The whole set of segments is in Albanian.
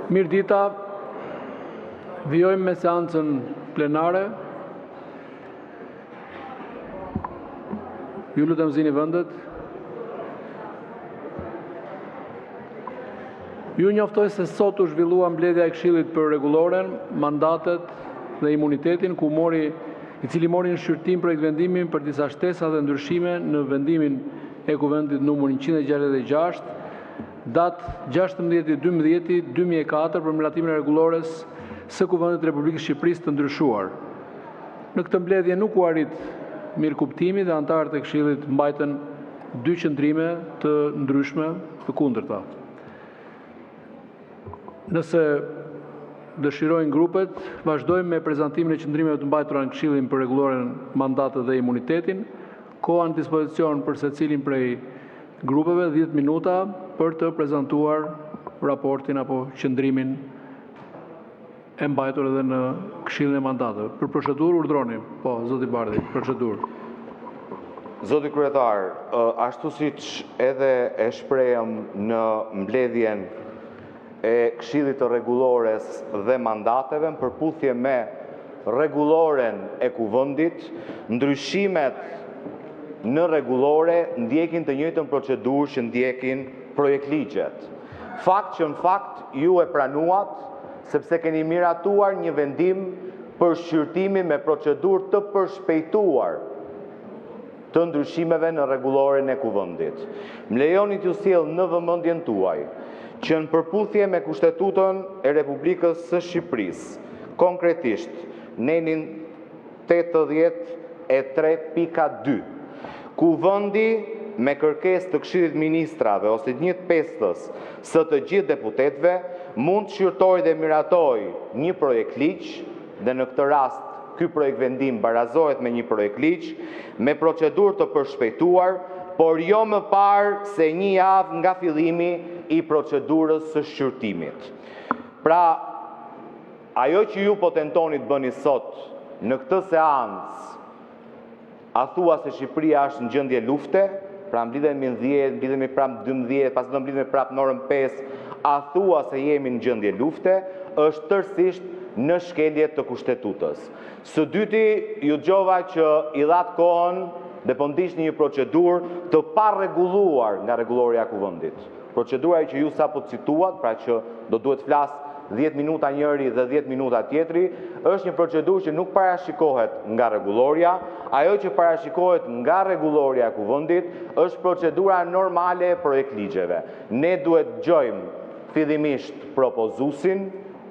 Mirë dita, vijojmë me seancën plenare. Ju lutem zini vendet. Ju njoftoj se sot u zhvillua mbledhja e Këshillit për Rregulloren, Mandatet dhe Imunitetin, i cili mori në shqyrtim projektvendimin për disa shtesa dhe ndryshime në vendimin e Kuvendit numër 166, datë 16/12/2004 për miratimin e rregullores së Kuvendit të Republikës së Shqipërisë të ndryshuar. Në këtë mbledhje nuk u arrit mirëkuptimi dhe anëtarët e Këshillit mbajtën 2 qëndrime të ndryshme të kundërta. Nëse dëshirojnë grupet, vazhdojmë me prezantimin e qëndrimeve të mbajtura në Këshillin për Rregulloren, Mandatet dhe Imunitetin. Koha në dispozicion për secilin prej grupeve 10 minuta për të prezantuar raportin apo qëndrimin e mbajtur edhe në Këshillin e Mandateve. Për procedurë urdhroni. Po, zoti Bardhi, procedurë. Zoti Kryetar, ashtu siç edhe e shprehëm në mbledhjen e Këshillit të Rregullores dhe Mandateve në përputhje me Rregulloren e Kuvendit, ndryshimet në rregullore ndjekin të njëjtën procedurë që ndjekin projektligjet. Fakt që në fakt ju e pranuat sepse keni miratuar një vendim për shqyrtimin me procedurë të përshpejtuar të ndryshimeve në rregulloren e Kuvendit. Më lejoni t'ju sjell në vëmendjen tuaj që në përputhje me Kushtetutën e Republikës së Shqipërisë, konkretisht nenin 83.2, Kuvendi me kërkesë të Këshillit Ministrave ose të njëjtë pestës së të gjithë deputetëve mund të shqyrtojë dhe miratojë një projekt ligj, dhe në këtë rast ky projekt vendim barazohet me një projekt ligj me procedurë të përshpejtuar, por jo më parë se një javë nga fillimi i procedurës së shqyrtimit. Pra, ajo që ju po tentoni të bëni sot në këtë seancë, a thua se Shqipëria është në gjendje lufte, pra mblidhemi në 10, mblidhemi prapë 12, pas do mblidhemi prapë në orën 5, a thua se jemi në gjendje lufte, është tërësisht në shkelje të Kushtetutës. Së dyti, ju dëgjova që i dhat kohën dhe po ndiqni një procedurë të parregulluar nga rregulloria e Kuvendit. Procedura që ju sapo cituat, pra që do duhet flas 10 minuta njëri dhe 10 minuta tjetri, është një procedurë që nuk parashikohet nga rregulloria. Ajo që parashikohet nga rregulloria e Kuvendit është procedura normale e projektligjeve. Ne duhet dëgjojmë fillimisht propozuesin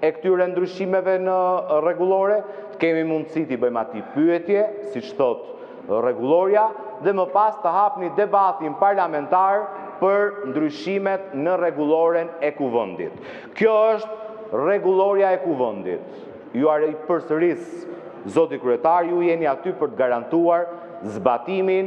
e këtyre ndryshimeve në rregullore, kemi mundësi t'i bëjmë atij pyetje, siç thotë rregulloria, dhe më pas të hapni debatin parlamentar për ndryshimet në rregulloren e Kuvendit. Kjo është rregulloria e Kuvendit. Ju i përsëris, zoti kryetar, ju jeni aty për të garantuar zbatimin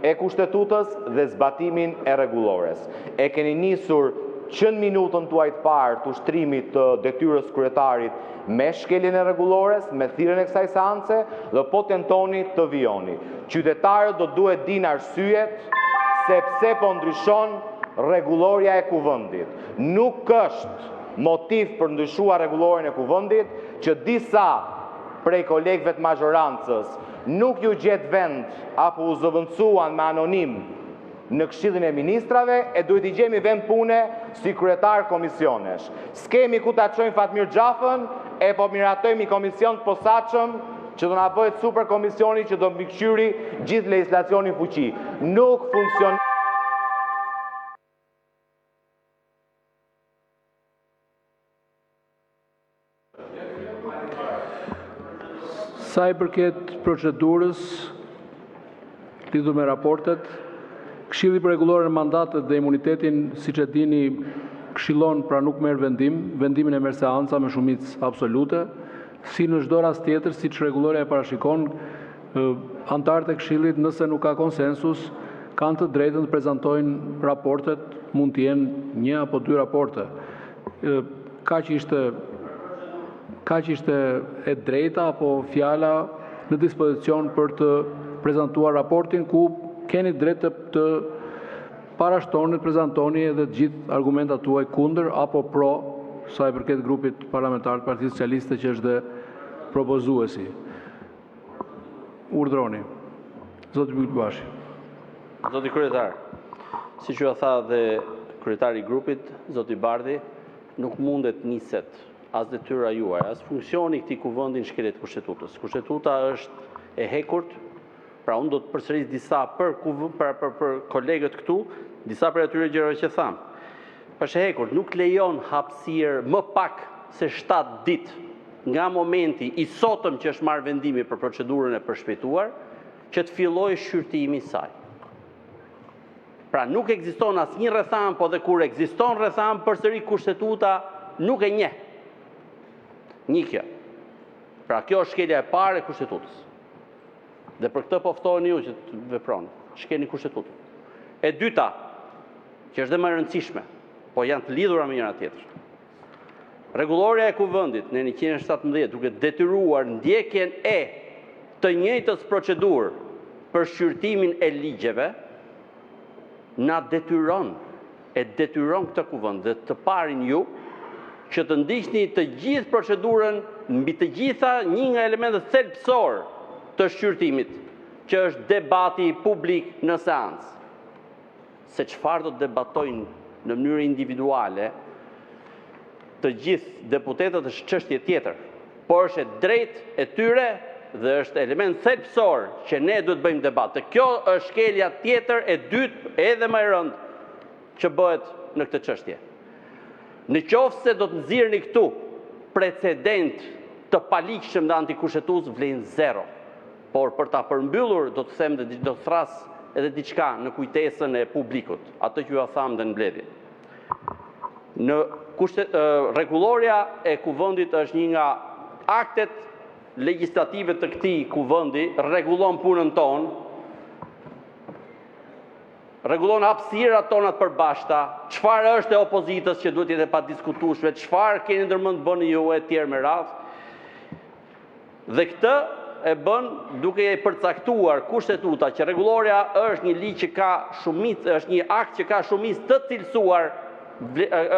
e Kushtetutës dhe zbatimin e rregullores. E keni nisur që në minutën tuaj të parë të ushtrimit të detyrës kryetarit me shkeljen e rregullores, me thirrjen e kësaj seance, dhe po tentoni të vijoni. Qytetarët do duhet dinë arsyet sepse po ndryshon rregulloria e Kuvendit. Nuk është motiv për ndryshuar rregulloren e Kuvendit që disa prej kolegëve të mazhorancës nuk ju gjet vend apo u zëvendësuan me anonim në Këshillin e Ministrave, e duhet i gjemi vend pune si kryetar komisionesh. S'kemi ku ta çojmë Fatmir Xhafën, e po miratojmë një komision të posaçëm që do na bëhet super komisioni që do mbikëqyri gjithë legjislacionin fuqi. Nuk funksion. Sa i përket procedurës lidhur me raportet, Këshilli për Rregulloren, Mandatet dhe Imunitetin, siç e dini, këshillon pra nuk merr vendimin e merr seanca me shumicë absolute, si në çdo rast tjetër, siç rregulloria e parashikon, anëtarët e Këshillit, nëse nuk ka konsensus, kanë të drejtën të prezantojnë raportet, mund të jenë 1 apo 2 raporte. Kaq ishte e drejta apo fjala në dispozicion për të prezantuar raportin, ku keni drejt të parashtoni, të prezantoni edhe gjithë argumentat tuaj kundër apo pro sa i përket grupit parlamentar të Partisë Socialiste që është dhe propozuesi. Urdhroni. Zoti Byllbashi. Zoti kryetar, siç ju tha dhe kryetari i grupit, zoti Bardhi, nuk mundet niset as detyra juaj, as funksioni i këtij kuvendi në shkeljet e Kushtetutës. Kushtetuta është e hekurt, pra unë do të përsëris disa për kolegët këtu, disa për atyre gjërave që tham. Është e hekurt, nuk lejon hapësirë më pak se 7 ditë nga momenti i sotëm që është marrë vendimi për procedurën e përshpejtuar, që të fillojë shqyrtimi i saj. Pra nuk ekziston asnjë rretham, po dhe kur ekziston rretham, përsëri Kushtetuta nuk e njeh. Një kjo. Pra kjo është shkelja e parë e Kushtetutës. Dhe për këtë po ftoheni ju që të veproni. Shkelni Kushtetutën. E dyta, që është dhe më e rëndësishme, po janë të lidhura me njëra tjetrën. Rregulloria e kuvendit në 117 duke detyruar ndjekjen e të njëjtës procedurë për shqyrtimin e ligjeve, na detyron këtë kuvend dhe të parin ju që të ndiqni të gjithë procedurën mbi të gjitha një nga elementët thelbësor të shqyrtimit, që është debati publik në seancë. Se çfarë do të debatojnë në mënyrë individuale të gjithë deputetët është çështje tjetër, por është e drejtë e tyre dhe është element thelbësor që ne duhet bëjmë debat. Dhe kjo është shkelja tjetër e dytë edhe më e rëndë që bëhet në këtë çështje. Në qoftë se do të nxirrni këtu precedent të paligjshëm dhe antikushtetues vlen 0. Por për ta përmbyllur do të them dhe do të thras edhe diçka në kujtesën e publikut, atë që ju tham dhe në mbledhje. Rregulloria e kuvendit është një nga aktet legjislative të këtij kuvendi, rregullon punën tonë, rregullon hapësirat tona të përbashkëta, çfarë është e opozitës që duhet jetë e padiskutueshme, çfarë keni ndërmend bëni ju e tjerë me radhë. Dhe këtë e bën duke e përcaktuar Kushtetuta që rregulloria është një ligj që ka shumicë, është një akt që ka shumicë të cilësuar,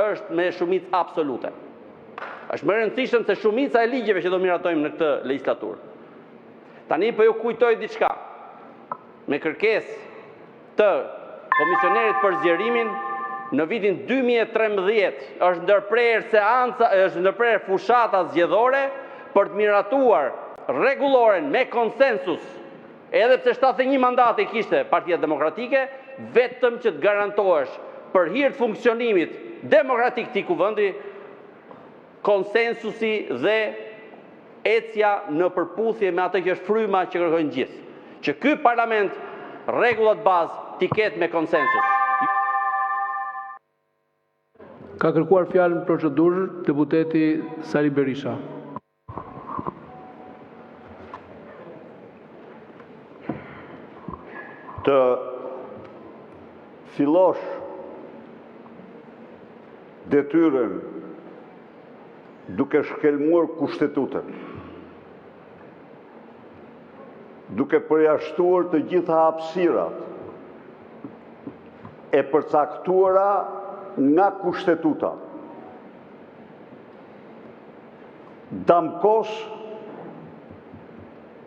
është me shumicë absolute. Është më e rëndësishme se shumica e ligjeve që do miratojmë në këtë legjislaturë. Tani po ju kujtoj diçka. Me kërkesë të komisionerit për zgjerimin, në vitin 2013 është ndërprerë seanca, është ndërprerë fushata zgjedhore për të miratuar rregulloren me konsensus, edhe pse 71 mandate kishte Partia Demokratike, vetëm që të garantohesh për hir të funksionimit demokratik të kuvendi konsensusi dhe ecja në përputhje me atë që është fryma që kërkojnë gjithë. Që ky parlament rregullat bazë t'i ketë me konsensus. Ka kërkuar fjalën në procedurë deputeti Sali Berisha. Të fillosh detyrën duke shkelmuar Kushtetutën, duke përjashtuar të gjitha hapësirat e përcaktuara nga Kushtetuta, damkos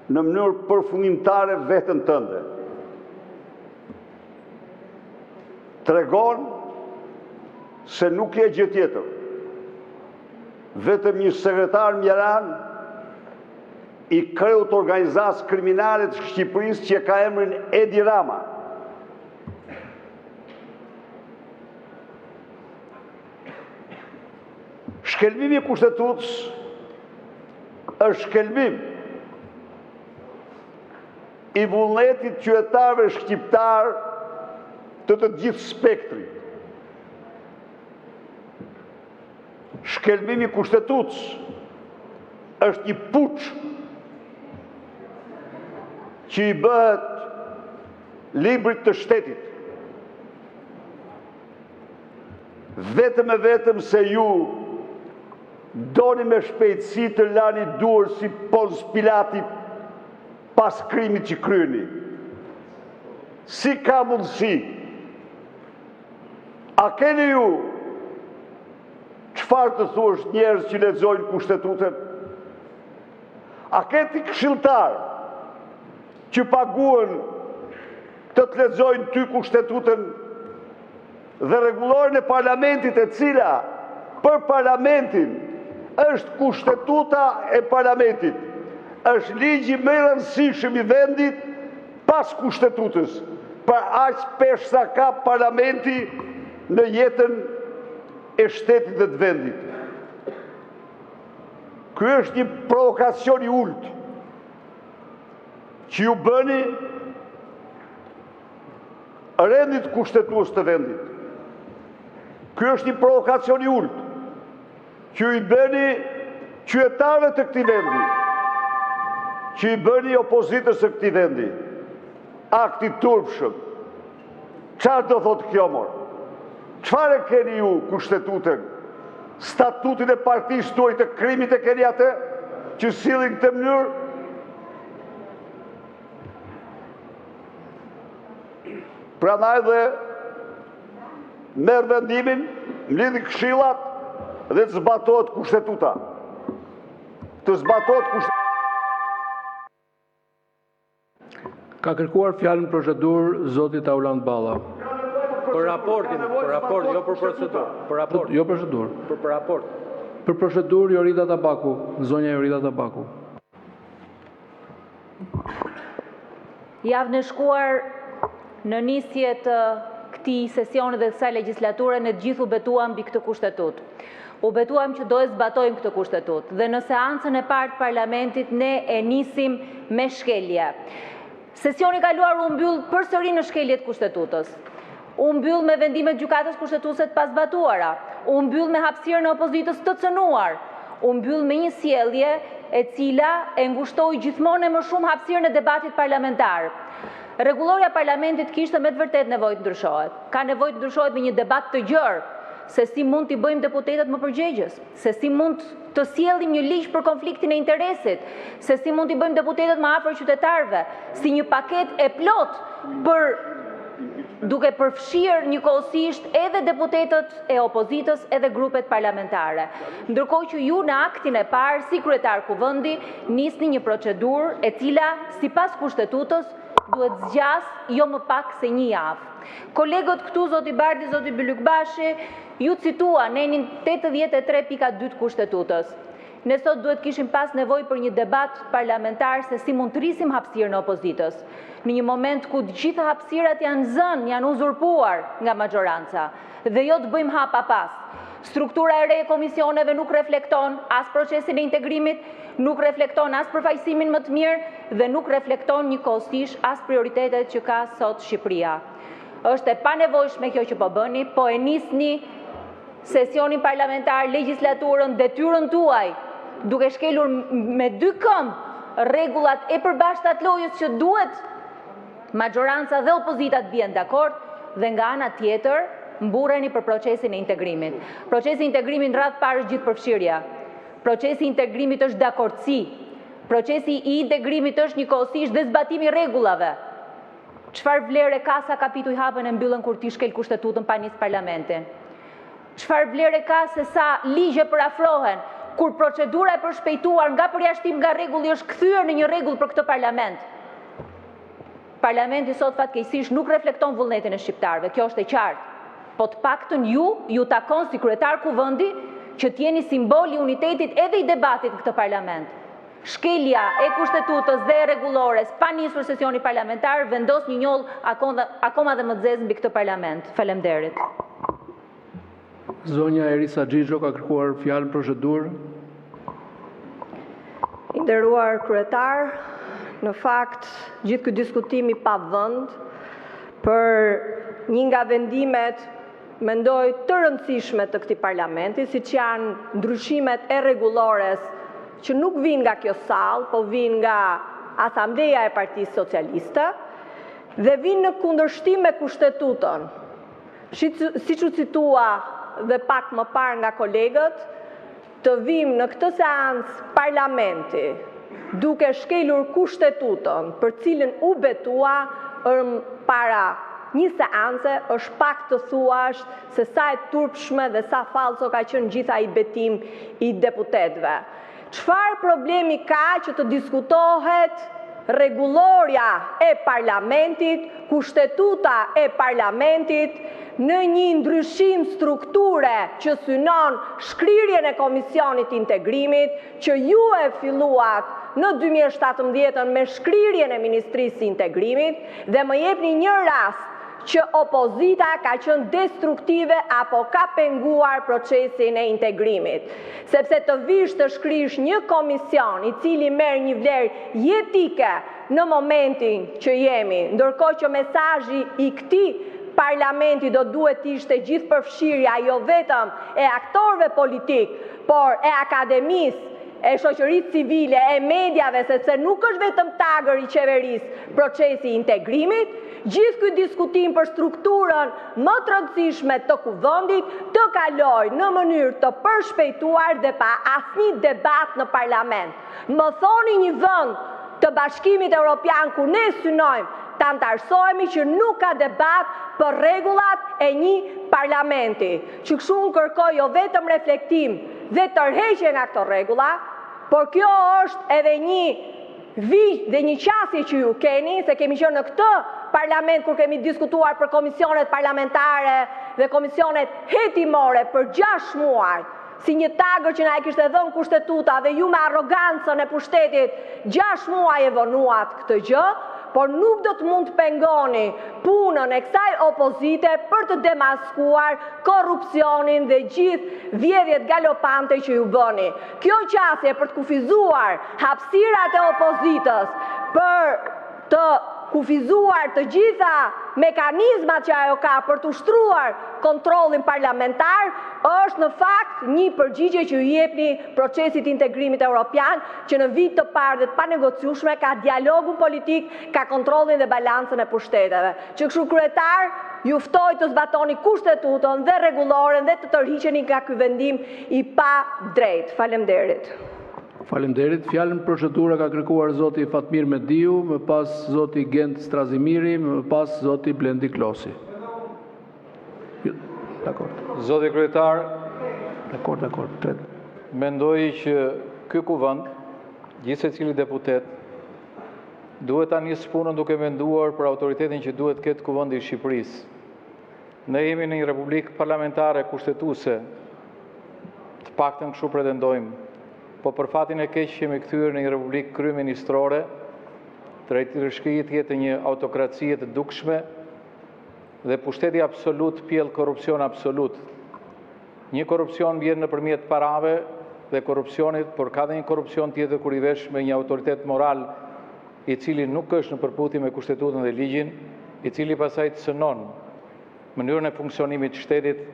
në mënyrë përfundimtare veten tënde. Tregon se nuk je gjë tjetër, vetëm një sekretar mjeran i kreut organizatës kriminale të Shqipërisë që ka emrin Edi Rama. Shkelmimi i Kushtetutës është shkelmim i vullnetit qytetarëve shqiptar të gjithë spektrit. Shkelmimi i Kushtetutës është një puç që i bëhet librit të shtetit. Vetëm e vetëm se ju doni me shpejtësi të lani duar si Pons Pilati pas krimit që kryeni. Si ka mundësi? A keni ju çfarë të thuash njerëz që lexojnë kushtetutën? A keti këshilltar që paguën të lexojnë ty kushtetutën dhe rregulloren e parlamentit, e cila për parlamentin është kushtetuta e parlamentit, është ligji më i rëndësishëm i vendit pas kushtetutës, për aq pesh sa ka parlamenti në jetën e shtetit dhe të vendit. Ky është një provokacion i ulët që ju bëni rendit kushtetues të vendit. Ky është një provokacion i ulët që ju i bëni qytetarëve të këtij vendi, që i bëni opozitës së këtij vendi. Akti turpshëm. Çfarë do thotë kjo mor? Çfarë keni ju kushtetutën? Statutin e partisë tuaj të krimit e keni atë që sillin këtë mënyrë? Prandaj dhe merr vendimin, mlidhi këshillat dhe të zbatohet kushtetuta. Të zbatohet kushtetuta. Ka kërkuar fjalën procedurë zoti Tauland Balla. Për raportin, jo për procedurë. Për raport. Jo procedurë. Për raport. Për procedurë Jorida Tabaku, zonja Jorida Tabaku. Javën e shkuar në nisje të këtij sesioni dhe kësaj legjislature ne të gjithë u betuam mbi këtë kushtetut. U betuam që do e zbatojmë këtë kushtetut dhe në seancën e parë të parlamentit ne e nisim me shkelje. Sesioni kaluar u mbyll përsëri në shkeljet kushtetutës. U mbyll me vendimet gjykatës kushtetuese të pazbatuara, u mbyll me hapësirën e opozitës të cënuar, u mbyll me një sjellje e cila e ngushtoi gjithmonë e më shumë hapësirën e debatit parlamentar. Rregulloria e parlamentit kishte me të vërtetë nevojë të ndryshohet. Ka nevojë të ndryshohet me një debat të gjerë, se si mund t'i bëjmë deputetët më përgjegjës, se si mund të sjellim një ligj për konfliktin e interesit, se si mund t'i bëjmë deputetët më afër qytetarëve, si një paketë e plot për duke përfshirë njëkohësisht edhe deputetët e opozitës edhe grupet parlamentare. Ndërkohë që ju në aktin e parë, si kryetar kuvendi, nisni një procedurë e cila, sipas kushtetutës, duhet zgjas jo më pak se një javë. Kolegët këtu, zoti Bardi, zoti Bylykbashi, ju cituan nenin 83.2 të kushtetutës. Ne sot duhet kishim pas nevojë për një debat parlamentar se si mund të rrisim hapësirën e opozitës. Në një moment ku të gjitha hapësirat janë zënë, janë uzurpuar nga majoranca, dhe jo të bëjmë hapa pas. Struktura e re e komisioneve nuk reflekton as procesin e integrimit, nuk reflekton as përfaqësimin më të mirë dhe nuk reflekton njëkohësisht as prioritetet që ka sot Shqipëria. Është e panevojshme kjo që po bëni, po e nisni sesionin parlamentar, legjislaturën, detyrën tuaj, duke shkelur me dy këmbë rregullat e përbashkëta të lojës që duhet majoranca dhe opozita të bien dakord, dhe nga ana tjetër mburreni për procesin e integrimit. Procesi i integrimit në radhë parë është gjithëpërfshirja. Procesi i integrimit është dakordsi. Procesi i integrimit është njëkohësisht dhe zbatimi i rregullave. Çfarë vlere ka sa kapitu i hapën e mbyllën kur ti shkel kushtetutën pa nis parlamentin? Çfarë vlere ka se sa ligje përafrohen kur procedura e përshpejtuar nga përjashtim nga rregulli është kthyer në një rregull për këtë parlament? Parlamenti sot fatkeqësisht nuk reflekton vullnetin e shqiptarëve, kjo është e qartë. Po të paktën ju takon si kryetar kuvendi që t'jeni simboli i unitetit edhe i debatit në këtë parlament. Shkelja e kushtetutës dhe e rregullores pa nisur sesioni parlamentar vendos një njoll akoma dhe më të zezë mbi këtë parlament. Faleminderit. Zonja Erisa Xhixho ka kërkuar fjalën procedurë. I nderuar kryetar, në fakt gjithë ky diskutimi pa vend për një nga vendimet mendoj të rëndësishme të këtij parlamenti, siç janë ndryshimet e rregullores që nuk vinë nga kjo sallë, po vinë nga Asambleja e Partisë Socialiste dhe vinë në kundërshtim me kushtetutën. Siç u citua dhe pak më parë nga kolegët, të vim në këtë seancë parlamenti duke shkelur kushtetutën për cilën u betua para një seance është pak të thuash se sa e turpshme dhe sa falso ka qenë gjitha i betim i deputetëve. Çfarë problemi ka që të diskutohet rregulloria e parlamentit, kushtetuta e parlamentit, në një ndryshim strukture që synon shkrirjen e Komisionit Integrimit, që ju e filluat në 2017 me shkrirjen e Ministrisë së Integrimit, dhe më jepni një rast që opozita ka qenë destruktive apo ka penguar procesin e integrimit. Sepse të vish të shkrish një komision i cili merr një vlerë jetike në momentin që jemi, ndërkohë që mesazhi i këtij parlamenti do duhet ishte gjithë përfshirja jo vetëm e aktorëve politik, por e akademisë, e shoqërisë civile, e mediave, sepse nuk është vetëm tagër i qeverisë procesi i integrimit, gjithë ky diskutim për strukturën më të rëndësishme të kuvendit të kaloj në mënyrë të përshpejtuar dhe pa asnjë debat në parlament. Më thoni një vend të Bashkimit Evropian ku ne synojmë të antarësohemi që nuk ka debat për rregullat e një parlamenti. Që kështu unë kërkoj jo vetëm reflektim dhe tërheqje nga këto rregulla, por kjo është edhe një vijë dhe një qasje që ju keni, se kemi qenë në këtë parlament kur kemi diskutuar për komisionet parlamentare dhe komisionet hetimore për 6 muaj, si një tagër që na e kishte dhënë kushtetuta dhe ju me arrogancën e pushtetit 6 muaj e vonuat këtë gjë, por nuk do të mund të pengoni punën e kësaj opozite për të demaskuar korrupsionin dhe gjithë vjedhjet galopante që ju bëni. Kjo qasje për të kufizuar hapësirat e opozitës, për të kufizuar të gjitha mekanizmat që ajo ka për të ushtruar kontrollin parlamentar, është në fakt një përgjigje që ju jepni procesit integrimit evropian, që në vit të parë dhe të panegociueshme ka dialogun politik, ka kontrollin dhe balancën e pushteteve. Që kështu kryetar, ju ftoj të zbatoni kushtetutën dhe rregulloren dhe të tërhiqeni nga ky vendim i pa drejt. Faleminderit. Faleminderit. Fjalën procedura ka kërkuar zoti Fatmir Mediu, më pas zoti Gent Strazimiri, më pas zoti Blendi Klosi. Dakord. Zoti kryetar, Dakord. mendoj që ky kuvend, gjithë secili deputet, duhet ta nisë punën duke menduar për autoritetin që duhet ketë kuvendi i Shqipërisë. Ne jemi në një republikë parlamentare kushtetuese, të paktën kështu pretendojmë. Po për fatin e keq jemi kthyer në një republikë kryeministrore, drejtërishtje të një autokracie të dukshme dhe pushteti absolut pjell korrupsion absolut. Një korrupsion vjen nëpërmjet parave dhe korrupsionit, por ka dhe një korrupsion tjetër kur i vesh me një autoritet moral i cili nuk është në përputhje me kushtetutën dhe ligjin, i cili pasaj të synon mënyrën e funksionimit të shtetit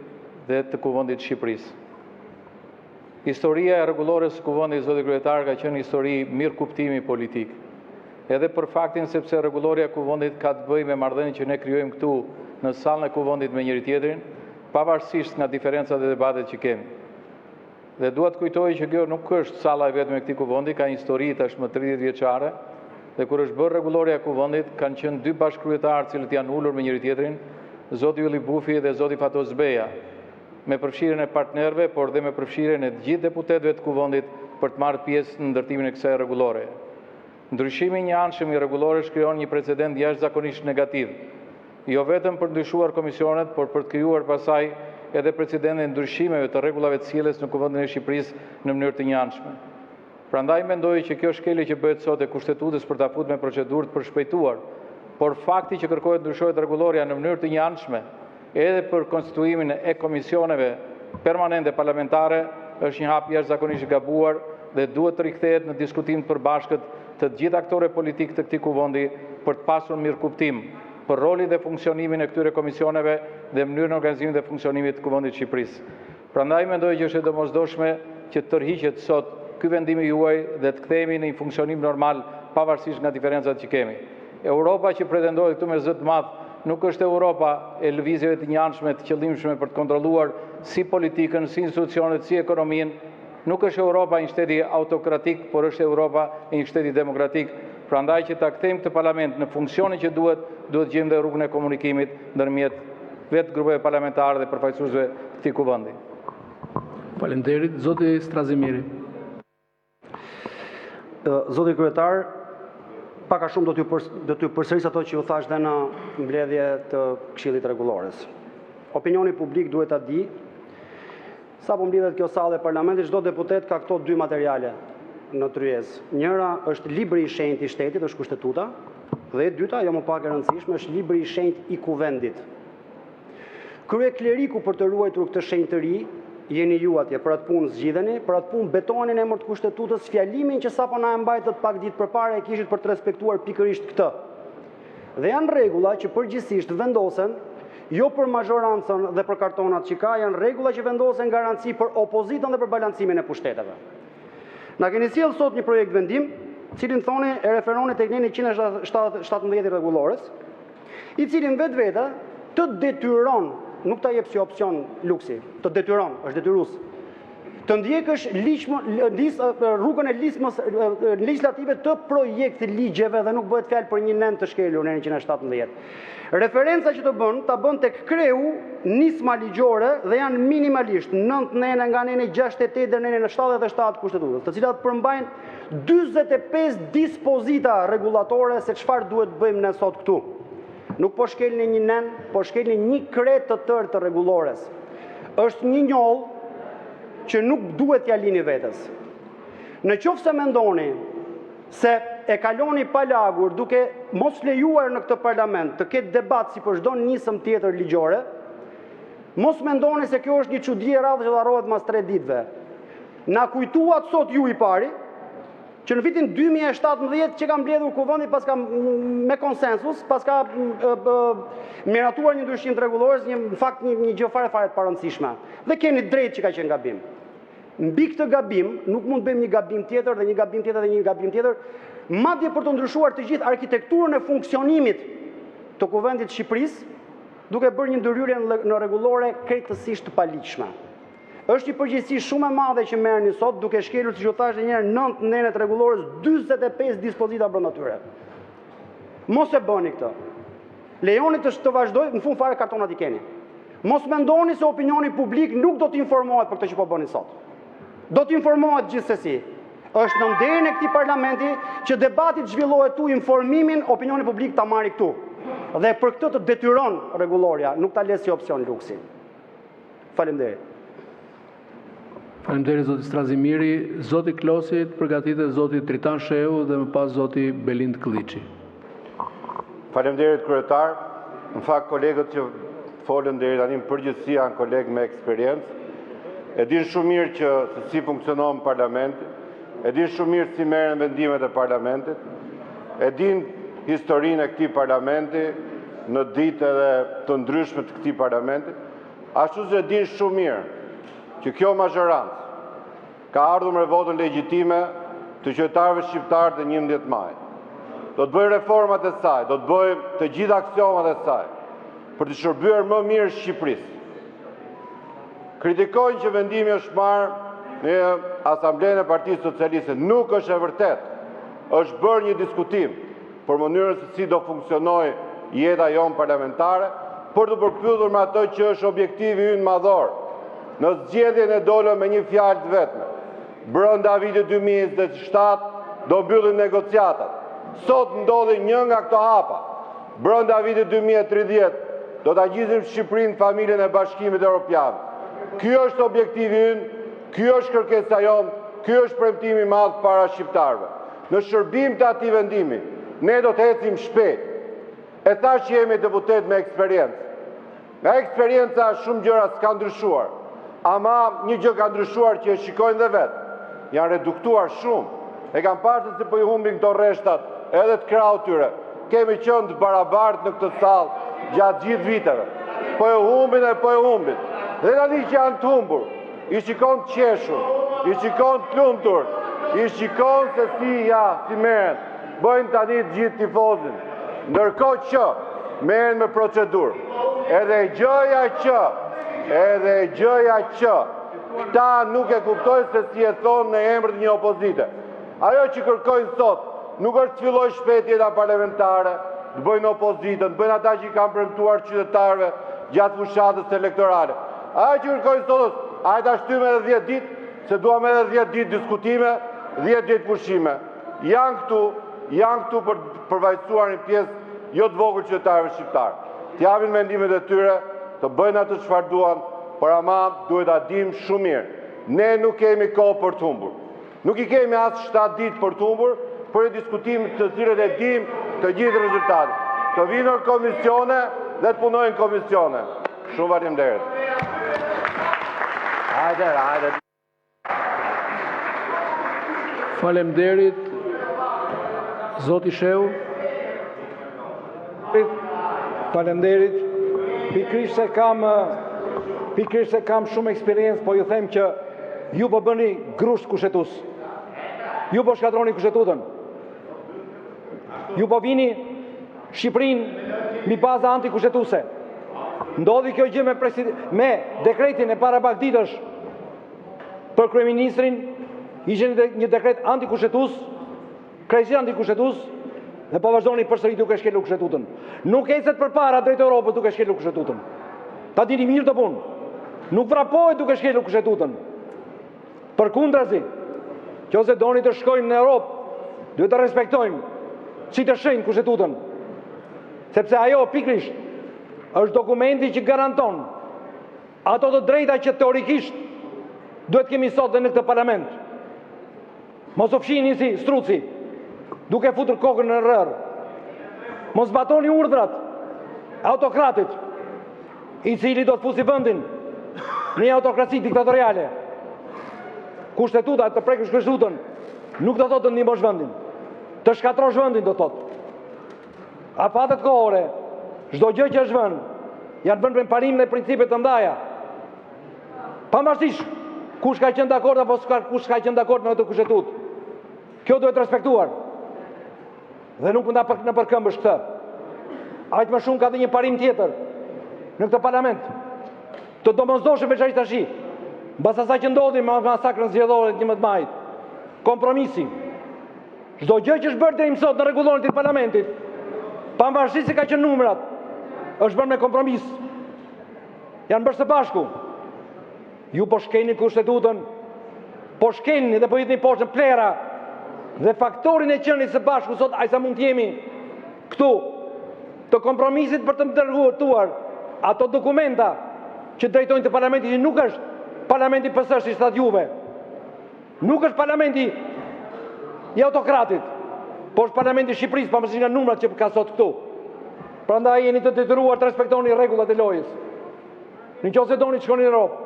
dhe të kuvendit të Shqipërisë. Historia e rregullores së kuvendit, zoti kryetar, ka qenë histori mirë kuptimi politik. Edhe për faktin sepse rregulloria e kuvendit ka të bëjë me marrëdhënien që ne krijojmë këtu në sallën e kuvendit me njëri tjetrin, pavarësisht nga diferencat dhe debatet që kemi. Dhe dua të kujtoj që kjo nuk është salla e vetme e këtij kuvendi, ka një histori tashmë 30 vjeçare, dhe kur është bërë rregulloria e kuvendit, kanë qenë 2 bashkëkryetarë cilët janë ulur me njëri tjetrin, zoti Ylli Bufi dhe zoti Fatos Beja, me përfshirjen e partnerëve, por dhe me përfshirjen e të gjithë deputetëve të kuvendit për të marrë pjesë në ndërtimin e kësaj rregullore. Ndryshimi i njëanshëm i rregullores krijon një precedent jashtëzakonisht negativ, jo vetëm për ndryshuar komisionet, por për të krijuar pasaj edhe precedente ndryshimeve të rregullave të sjelljes në kuvendin e Shqipërisë në mënyrë të njëanshme. Prandaj mendoj që kjo shkelje që bëhet sot e kushtetutës për ta futur me procedurë të përshpejtuar, por fakti që kërkohet ndryshohet rregulloria në mënyrë të njëanshme, edhe për konstituimin e komisioneve permanente parlamentare, është një hap jashtëzakonisht gabuar dhe duhet të rikthehet në diskutim të përbashkët të gjithë aktorëve politikë të këtij kuvendi për të pasur mirëkuptim për rolin dhe funksionimin e këtyre komisioneve dhe mënyrën e organizimit dhe funksionimit të kuvendit të Shqipërisë. Prandaj mendoj që është e domosdoshme që të tërhiqet sot ky vendim juaj dhe të kthehemi në një funksionim normal pavarësisht nga diferencat që kemi. Europa që pretendohet këtu me zë të madh nuk është Europa e lëvizjeve të njëanshme të qëllimshme për të kontrolluar si politikën, si institucionet, si ekonominë. Nuk është Europa një shteti autokratik, por është Europa një shteti demokratik. Prandaj që ta kthejmë këtë parlament në funksionin që duhet gjejmë dhe rrugën e komunikimit ndërmjet vetë grupeve parlamentare dhe përfaqësuesve të këtij kuvendi. Faleminderit, zoti Strazimiri. Zoti kryetar, pak a shumë do t'ju përsëris ato që ju thash dhe në mbledhje të Këshillit Rregullores. Opinioni publik duhet ta di, sapo mbledhet kjo sallë e parlamentit, çdo deputet ka këto dy materiale në tryezë. Njëra është libri i shenjtë i shtetit, është kushtetuta, dhe e dyta, jo më pak e rëndësishme, është libri i shenjtë i kuvendit. Kryekleriku për të ruajtur këtë shenjtëri, jeni ju atje, për atë punë zgjidheni, për atë punë betonin emër të kushtetutës, fjalimin që sapo na e mbajtët pak ditë përpara e kishit për të respektuar pikërisht këtë. Dhe janë rregulla që përgjithsisht vendosen, jo për mazhorancën dhe për kartonat që ka, janë rregulla që vendosen garanci për opozitën dhe për balancimin e pushteteve. Na keni sjellë sot një projekt vendim, cilin thoni e referoni tek neni 117 i rregullores, i cilin vetvete të detyron, nuk ta jep si opsion luksi, të detyron, është detyrues, të ndjekësh rrugën e lismës legislative të projekti ligjeve dhe nuk bëhet fjalë për një nen të shkelur në 117. Referenca që të bën, ta bën tek kreu nisma ligjore dhe janë minimalisht 9 nene nga nene 68 dhe nene 77 kushtetutës, të cilat përmbajnë 45 dispozita rregullatore se çfarë duhet bëjmë ne sot këtu. Nuk po shkelni një nen, po shkelni një kre të tërë të rregullores. Është një njoll që nuk duhet t'ja lini vetes. Në qoftë se mendoni se e kaloni pa lagur duke mos lejuar në këtë parlament të ketë debat si për çdo nisëm tjetër ligjore, mos mendoni se kjo është një çudi e radhë që harrohet mas 3 ditëve. Na kujtuat sot ju i pari, që në vitin 2017 që ka mbledhur kuvendi me konsensus, pas ka miratuar një ndryshim të rregullores, në fakt një gjë fare të parëndësishme. Dhe keni drejt që ka qenë gabim. Mbi këtë gabim, nuk mund të bëjmë një gabim tjetër dhe një gabim tjetër dhe një gabim tjetër, madje për të ndryshuar të gjithë arkitekturën e funksionimit të kuvendit të Shqipërisë, duke bërë një ndërhyrje në rregullore krejtësisht të paligjshme. Është një përgjegjësi shumë e madhe që merrni sot duke shkelur, siç u thash edhe një herë, 9 nene të rregullores, 45 dispozita brenda tyre. Mos e bëni këtë. Lejoni të vazhdoj, në fund fare kartonat i keni. Mos mendoni se opinioni publik nuk do të informohet për këtë që po bëni sot. Do të informohet gjithsesi. Është në nderin e këtij parlamenti që debati të zhvillohet tu, informimin opinioni publik ta marrë këtu. Dhe për këtë të detyron rregulloria, nuk ta lë si opsion luksi. Faleminderit. Faleminderit zoti Strazimiri, zoti Klosi, përgatitet zoti Tritan Shehu dhe më pas zoti Belind Klliçi. Faleminderit kryetar. Në fakt kolegët që folën deri tani në përgjithësi janë kolegë me eksperiencë. E din shumë mirë që si funksionon parlamenti, e din shumë mirë si merren vendimet e parlamentit, e din historinë e këtij parlamenti në ditë edhe të ndryshme të këtij parlamenti, ashtu si e din shumë mirë që kjo mazhorancë ka ardhur me votën legjitime të qytetarëve shqiptarë të 11 maj. Do të bëjë reformat e saj, do të bëjë të gjitha aksionet e saj për të shërbyer më mirë Shqipërisë. Kritikojnë që vendimi është marrë në Asamblenë e Partisë Socialiste. Nuk është e vërtet. Është bërë një diskutim për mënyrën se si do funksionojë jeta jonë parlamentare, për të përkthyer me ato që është objektivi ynë madhor. Në zgjedhjen e dolën me një fjalë të vetme. Brenda vitit 2027 do mbyllen negociatat. Sot ndodhi një nga këto hapa. Brenda vitit 2030 do ta gjizim Shqipërinë familjen e Bashkimit Evropian. Ky është objektivi ynë, ky është kërkesa jonë, ky është premtimi i madh para shqiptarëve. Në shërbim të atij vendimi, ne do të ecim shpejt. E thash që jemi deputet me eksperiencë. Nga eksperienca shumë gjëra s'ka ndryshuar, ama një gjë ka ndryshuar që e shikojnë dhe vetë. Janë reduktuar shumë. E kanë parë se po i humbin këto rreshtat edhe të krahut tyre. Kemi qenë të barabartë në këtë sallë gjatë gjithë viteve. Po e humbin e po e humbin. Dhe tani që janë të humbur, i shikon të qeshur, i shikon të lumtur, i shikon se si merren, bëjnë tani të gjithë tifozin. Ndërkohë që merren me procedurë. Edhe gjëja që këta nuk e kuptojnë se si e thonë në emër të një opozite. Ajo që kërkojnë sot nuk është të filloj shpejt jeta parlamentare, të bëjnë opozitën, të bëjnë ata që i kanë premtuar qytetarëve gjatë fushatës elektorale. Ajo që kërkojnë sotës, ajë ta shtyme edhe 10 ditë, se duam edhe 10 ditë diskutime, 10 ditë pushime. Janë këtu për përvajtësuar një pjesë jo të vogël qytetarëve shqiptarë. Të japin mendimet e tyre, të bëjnë atë çfarë duan, por ama duhet ta dim shumë mirë. Ne nuk kemi kohë për të humbur. Nuk i kemi as 7 ditë për të humbur, për e diskutim të cilët e dim të gjithë rezultatet. Të vinë në komisione dhe të punojnë komisione. Shumë faleminderit. Hajde. Faleminderit. Zoti Sheu. Faleminderit. Pikërisht se kam shumë eksperiencë, po ju them që ju po bëni grusht kushtetues. Ju po shkatroni kushtetutën. Ju po vini Shqipërinë mbi baza antikushtetuese. Ndodhi kjo gjë me dekretin e para pak ditësh për kryeministrin, ishte një dekret antikushtetues, krejtësisht antikushtetues, dhe po vazhdoni përsëri duke shkelur kushtetutën. Nuk ecet përpara drejt Europës duke shkelur kushtetutën. Ta dini mirë të punë. Nuk vrapohet duke shkelur kushtetutën. Përkundrazi, nëse doni të shkojmë në Europë, duhet të respektojmë si të shenjë kushtetutën. Sepse ajo pikërisht është dokumenti që garanton ato të drejta që teorikisht duhet kemi sot dhe në këtë parlament. Mos u fshini si struci, duke futur kokën në rrër. Mos zbatoni urdhrat autokratit, i cili do të fusi vendin në një autokraci diktatoriale. Kushtetuta, të prekësh kushtetutën, nuk do thotë të ndihmosh vendin. Të shkatrosh vendin do thotë. Afatet kohore, çdo gjë që është vënë, janë vënë me parim dhe principe të ndaja. Pavarësisht kush ka qenë dakord apo kush ka qenë dakord me atë kushtetutë. Kjo duhet respektuar. Dhe nuk mund ta në përkëmbësh këtë. Aq më shumë ka dhe një parim tjetër në këtë parlament. Të domosdoshëm veçanërisht tash. Mbas asaj që ndodhi me masakrën zgjedhore të 11 majit. Kompromisi. Çdo gjë që është bërë deri më sot në rregullorin e parlamentit, pavarësisht se ka qenë numrat, është bërë me kompromis. Janë bërë së bashku. Ju po shkeni kushtetutën, po shkeni dhe po hitni poshtë në plera, dhe faktorin e qenies së bashku sot, ajsa mund të jemi këtu, të kompromisit për të dërguar ato dokumenta që drejtojnë të parlamentit, që nuk është parlamenti PS-sht i shtat juve. Nuk është parlamenti i autokratit, po është parlamenti i Shqipërisë, pavarësisht nga numrat që ka sot këtu. Prandaj jeni të detyruar të respektoni rregullat e lojës. Nëse doni të shkoni në Europë.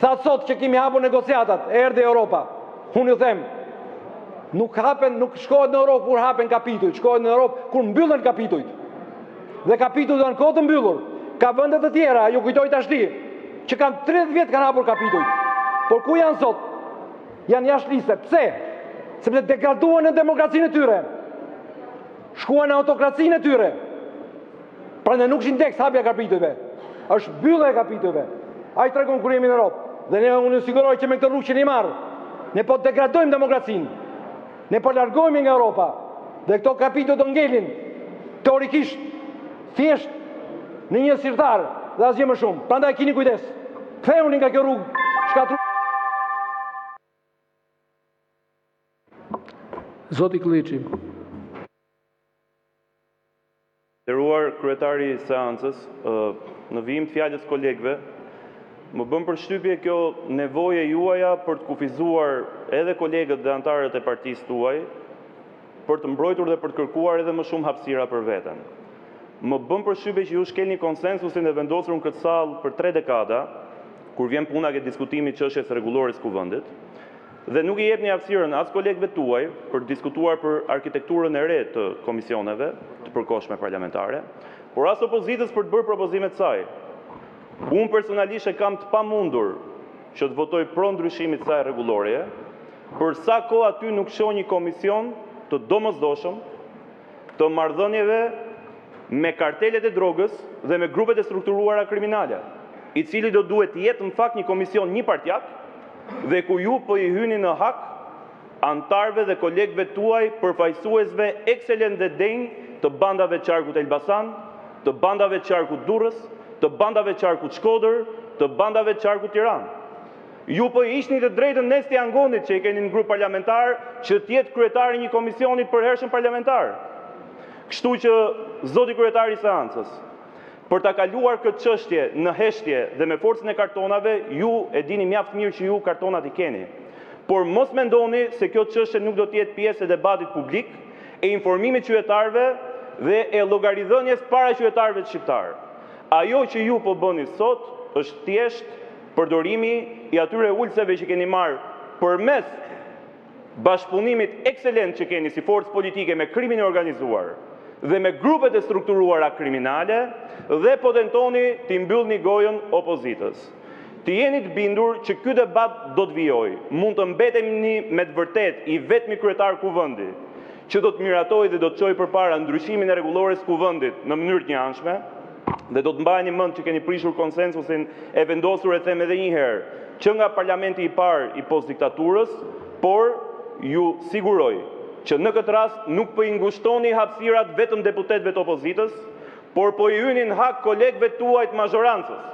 Thatë sot që kemi hapur negociatat, erdhi Europa. Unë ju them, nuk shkohet në Europë kur hapen kapitujt, shkohet në Europë kur mbyllen kapitujt. Dhe kapitujt janë kohë të mbyllur. Ka vende të tjera, ju kujtoj tashti, që kanë 30 vjet kanë hapur kapitujt. Por ku janë sot? Janë jashtë liste. Pse? Sepse degraduan në demokracinë e tyre. Shkuan në autokracinë e tyre. Prandaj nuk është indeks hapja kapitujve. Është mbyllja e kapitujve. Ai tregon kur jemi në Europë. Dhe ne unë ju siguroj që me këtë rrugë që ne marr, ne po degradojmë demokracinë. Ne po largohemi nga Europa. Dhe këto kapituj do ngelin teorikisht thjesht në një sirtar dhe asgjë më shumë. Prandaj keni kujdes. Ktheuni nga kjo rrugë shkatruar. Zoti Klliçi. Nderuar kryetari i seancës, në vijim të fjalës kolegëve, më bën përshtypje kjo nevoje juaja për të kufizuar edhe kolegët dhe antarët e partisë tuaj, për të mbrojtur dhe për të kërkuar edhe më shumë hapësira për veten. Më bën përshtypje që ju shkelni konsensusin e vendosur në këtë sallë për 3 dekada, kur vjen puna ke diskutimi çështjes rregullore të kuvendit, dhe nuk i jepni hapësirën as kolegëve tuaj për të diskutuar për arkitekturën e re të komisioneve të përkohshme parlamentare, por as opozitës për të bërë propozimet saj. Unë personalisht e kam të pamundur që të votoj pro ndryshimit saj rregulloreje, për sa kohë aty nuk shoh një komision të domosdoshëm të marrëdhënieve me kartelet e drogës dhe me grupet e strukturuara kriminale, i cili do duhet të jetë në fakt një komision një partjak, dhe ku ju po i hyni në hak antarëve dhe kolegëve tuaj përfaqësuesve ekselent dhe denj të bandave qarkut Elbasan, të bandave qarkut Durrës, të bandave qarkut Shkodër, të bandave qarkut Tiranë. Ju po ishni të drejtën Nesti Angonit që i keni në grup parlamentar që t'jetë kryetari një komisionit përhershëm parlamentar. Kështu që, zoti kryetari i seancës, për ta kaluar këtë çështje në heshtje dhe me forcën e kartonave, ju e dini mjaft mirë që ju kartonat i keni. Por mos mendoni se kjo çështje nuk do të jetë pjesë e debatit publik, e informimit qytetarëve dhe e llogaridhënies para qytetarëve shqiptar. Ajo që ju po bëni sot është thjesht përdorimi i atyre ulseve që keni marrë përmes bashkëpunimit ekselent që keni si forcë politike me krimin e organizuar dhe me grupet e strukturuara kriminale dhe po tentoni t'i mbyllni gojën opozitës. Të jeni të bindur që ky debat do të vijojë. Mund të mbetemi me të vërtet i vetmi kryetar kuvendi që do të miratoj dhe do të çojë përpara ndryshimin e rregullores kuvendit në mënyrë të njëanshme dhe do të mbajeni mend që keni prishur konsensusin e vendosur, e them edhe një herë, që nga parlamenti i parë i postdiktaturës, por ju siguroj që në këtë rast nuk po i ngushtoni hapësirat vetëm deputetëve të opozitës, por po i hynin hak kolegëve tuaj të mazhorancës.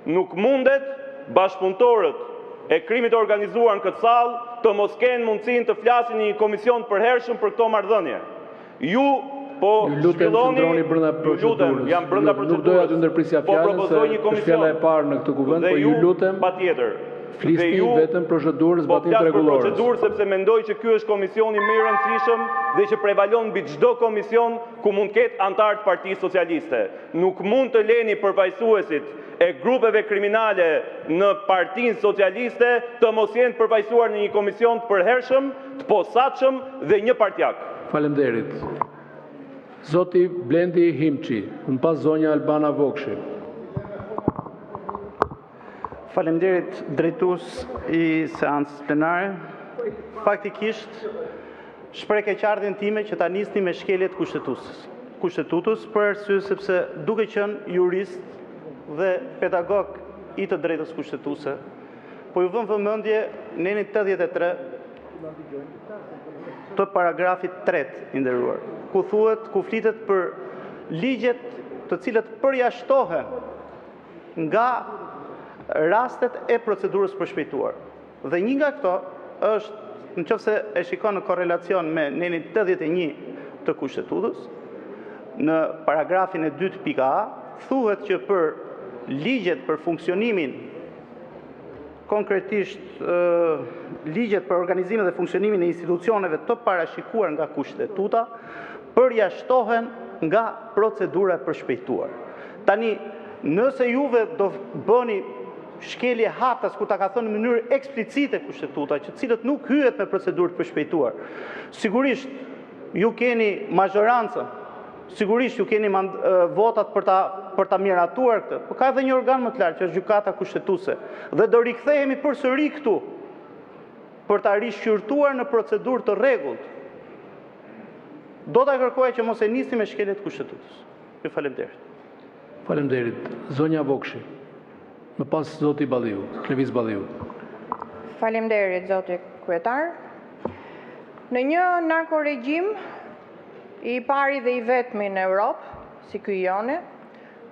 Nuk mundet bashkëpunëtorët e krimit të organizuar në këtë sallë të mos kenë mundësinë të flasin në një komision përhershëm për këto marrëdhënie. Ju po zhvilloni, jam brenda procedurës. Nuk doja të ndërprisja fjalën se është fjala e parë në këtë kuvend, po ju lutem. Patjetër. Flisni vetëm procedurës zbatimit të rregullores. Po procedurë sepse mendoj që ky është komisioni më i rëndësishëm dhe që prevalon mbi çdo komision ku mund ketë antar të Partisë Socialiste. Nuk mund të leni përfaqësuesit e grupeve kriminale në Partinë Socialiste të mos jenë përfaqësuar në një komision të përhershëm, të posaçëm dhe një partjak. Faleminderit. Zoti Blendi Himçi, më pas zonja Albana Vokshi. Faleminderit drejtues i seancës plenare. Faktikisht, shpreh keqardhjen time që ta nisni me shkeljet kushtetutës për arsye sepse duke qenë jurist dhe pedagog i të drejtës kushtetuese, po ju vëm vëmendje në 83 të paragrafit 3 i nderuar, ku flitet për ligjet të cilët përjashtohen nga rastet e procedurës përshpejtuar. Dhe një nga këto është, nëse e shikon në korrelacion me nenin 81 të kushtetutës, në paragrafin e 2.a, thuhet që për ligjet për funksionimin, konkretisht ligjet për organizimin dhe funksionimin e institucioneve të parashikuar nga kushtetuta, përjashtohen nga procedura e përshpejtuar. Tani, nëse juve do bëni shkelje hatas ku ta ka thënë në mënyrë eksplicite kushtetuta, që cilët nuk hyhet me procedurë të përshpejtuar, sigurisht ju keni mazhorancën, sigurisht ju keni votat për ta miratuar këtë, por ka edhe një organ më të lartë që është gjykata kushtetuese dhe do rikthehemi përsëri këtu për ta rishqyrtuar në procedurë të rregullt. Do ta kërkoja që mos e nisni me shkeljet kushtetutës. Ju faleminderit. Faleminderit. Zonja Vokshi. Më pas zoti Balliu, Lëviz Balliu. Faleminderit zoti kryetar. Në një narkoregjim i pari dhe i vetmi në Europë, si ky jone,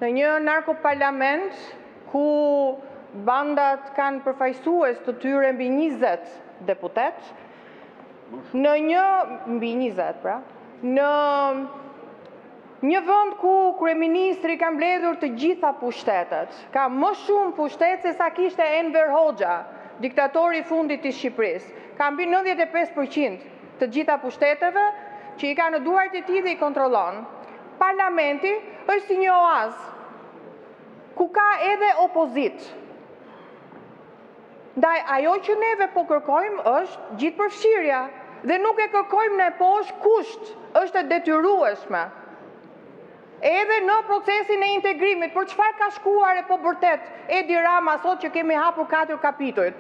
në një narkoparlament ku bandat kanë përfaqësues të tyre mbi 20 deputet, në një mbi 20 pra, në një vend ku kryeministri ka mbledhur të gjitha pushtetet, ka më shumë pushtet se sa kishte Enver Hoxha, diktatori i fundit i Shqipërisë. Ka mbi 95% të gjitha pushteteve që i ka në duart e tij dhe i kontrollon. Parlamenti është si një oazë ku ka edhe opozit. Ndaj ajo që neve po kërkojmë është gjithëpërfshirja dhe nuk e kërkojmë ne, po është kusht, është e detyrueshme. Edhe në procesin e integrimit, për çfarë ka shkuar e po vërtet Edi Rama sot që kemi hapur 4 kapitujt.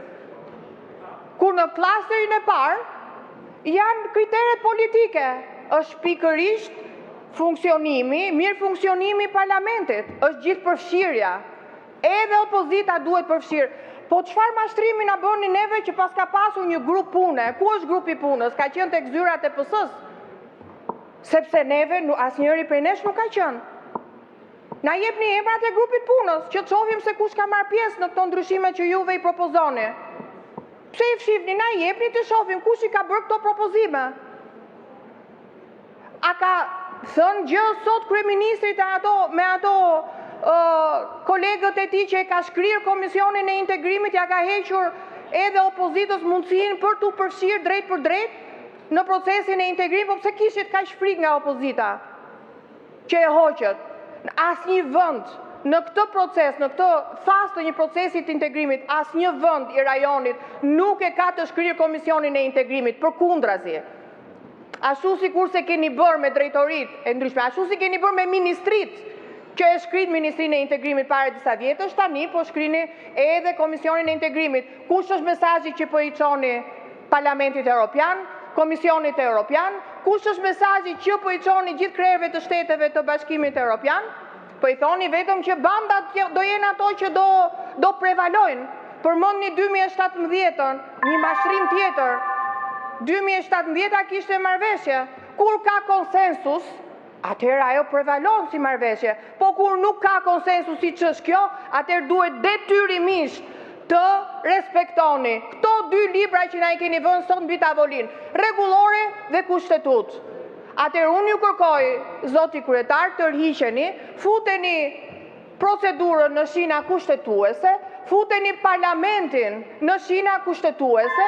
Kur në klasterin e parë janë kriteret politike, është pikërisht mirë funksionimi i parlamentit, është gjithë përfshirja. Edhe opozita duhet përfshirë. Po çfarë mashtrimi na bëni neve që pas ka pasur një grup pune? Ku është grupi punës? Ka qenë tek zyrat e PS-s? Sepse neve asnjëri prej nesh nuk ka qenë. Na jepni emrat e grupit punës, që të shohim se kush ka marrë pjesë në këto ndryshime që juve i propozoni. Pse i fshifni? Na jepni të shohim kush i ka bërë këto propozime. A ka thënë gjë sot kryeministrit me ato kolegët e tij që e ka shkrirë Komisionin e Integrimit, ja ka hequr edhe opozitës mundësinë për t'u përfshirë drejt për drejt në procesin e integrimit, po pse kishit kaq frikë nga opozita që e hoqët? Në asnjë vend në këtë proces, në këtë fazë të një procesi të integrimit, asnjë vend i rajonit nuk e ka të shkrirë Komisionin e Integrimit, përkundrazi. Ashtu sikurse keni bërë me drejtoritë e ndryshme, ashtu si keni bërë me ministritë që e shkrit Ministrinë e Integrimit para disa vjetësh, tani po shkrini edhe Komisionin e Integrimit. Kush është mesazhi që po i çoni Parlamentit Evropian, Komisionit Evropian? Kush është mesazhi që po i çoni gjithë krerëve të shteteve të Bashkimit Evropian? Po i thoni vetëm që bandat do jenë ato që do prevalojnë. Përmendni 2017-ën, një mashtrim tjetër. 2017-a kishte marrëveshje. Kur ka konsensus, atëherë ajo prevalon si marrëveshje. Po kur nuk ka konsensus si që është kjo, atëherë duhet detyrimisht të respektoni këto dy libra që na i keni vënë sot mbi tavolinë, rregullore dhe kushtetut. Atëherë unë ju kërkoj, zoti kryetar, të rhiqeni, futeni procedurën në shina kushtetuese, futeni parlamentin në shina kushtetuese.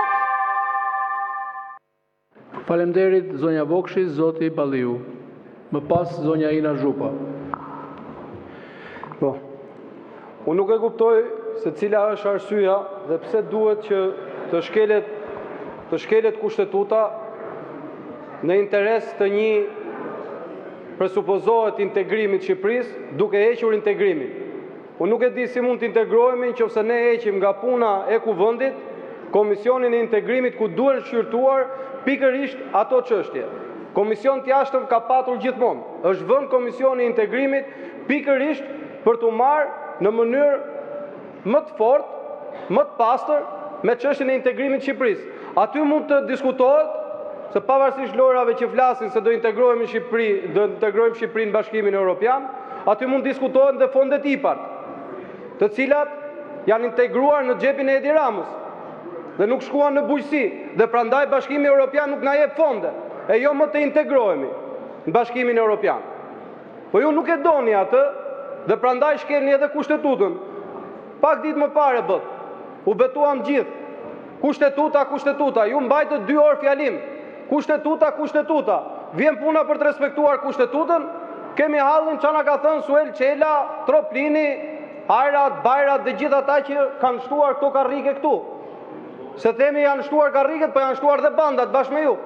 Faleminderit zonja Vokshi, zoti Balliu. Më pas zonja Ina Zhupa. Po. Unë nuk e kuptoj se cila është arsyeja dhe pse duhet që të shkelet kushtetuta në interes të një presupozohet integrimit Shqipërisë duke hequr integrimin. Unë nuk e di si mund të integrohemi nëse ne heqim nga puna e kuvendit Komisionin e Integrimit ku duhet shqyrtuar pikërisht ato çështje. Komision të jashtëm ka patur gjithmonë. Është vënë Komisioni i Integrimit pikërisht për të marrë në mënyrë më të fortë, më të pastër me çështjen e integrimit të Shqipërisë. Aty mund të diskutohet se pavarësisht lojrave që flasin se do integrohemi në Shqipërinë në Bashkimin Evropian, aty mund diskutohen dhe fondet IPART, të cilat janë integruar në xhepin e Edi Ramës dhe nuk shkuan në bujqësi, dhe prandaj Bashkimi Evropian nuk na jep fonde, e jo më të integrohemi në Bashkimin Evropian. Po ju nuk e doni atë dhe prandaj shkelni edhe kushtetutën. Pak ditë më pare u betuam gjithë. Kushtetuta, ju mbajtët 2 orë fjalim. Kushtetuta. Vjen puna për të respektuar kustetutën, kemi hallin që na ka thënë Suel Qela, Troplini, Ajrat, Bajrat dhe gjithë ata që kanë shtuar këto karrike këtu. Se themi janë shtuar karriket, po janë shtuar dhe bandat bashkë me ju.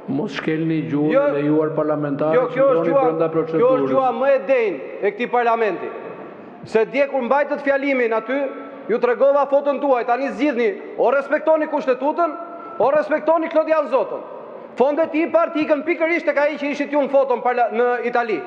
Mos shkelni gjuhën e lejuar parlamentare që ndroni brenda procedurës. Kjo është gjuha më e denjë e këtij parlamenti. Se dje kur mbajtët fjalimin aty, ju tregova foton tuaj, tani zgjidhni, o respektoni kushtetutën, o respektoni Klodian Zotën. Fondet IPART ikën pikërisht tek ai që ishit ju në foton në Itali.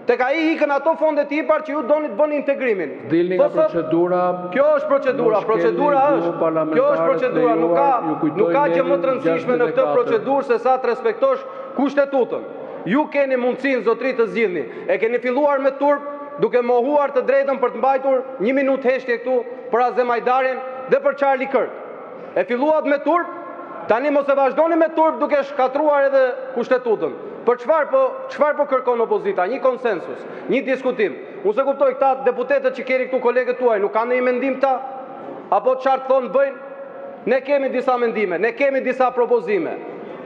Tek ai ikën ato fondet IPART që ju doni të bëni integrimin. Dilni nga procedura. Kjo është procedura, Kjo është procedura, nuk ka gjë më të rëndësishme në këtë procedurë se sa të respektosh kushtetutën. Ju keni mundësinë zotëri të zgjidhni. E keni filluar me turp, duke mohuar të drejtën për të mbajtur 1 minutë heshtje këtu për Azem Ajdarin dhe për Charlie Kirk. E filluat me turp, tani mos e vazhdoni me turp duke shkatruar edhe kustetutën. Për çfarë po kërkon opozita? Një konsensus, një diskutim. Unë se kuptoj këta deputetët që keni këtu kolegët tuaj, nuk kanë një mendim ta? Apo çfarë thonë bëjnë? Ne kemi disa mendime, ne kemi disa propozime.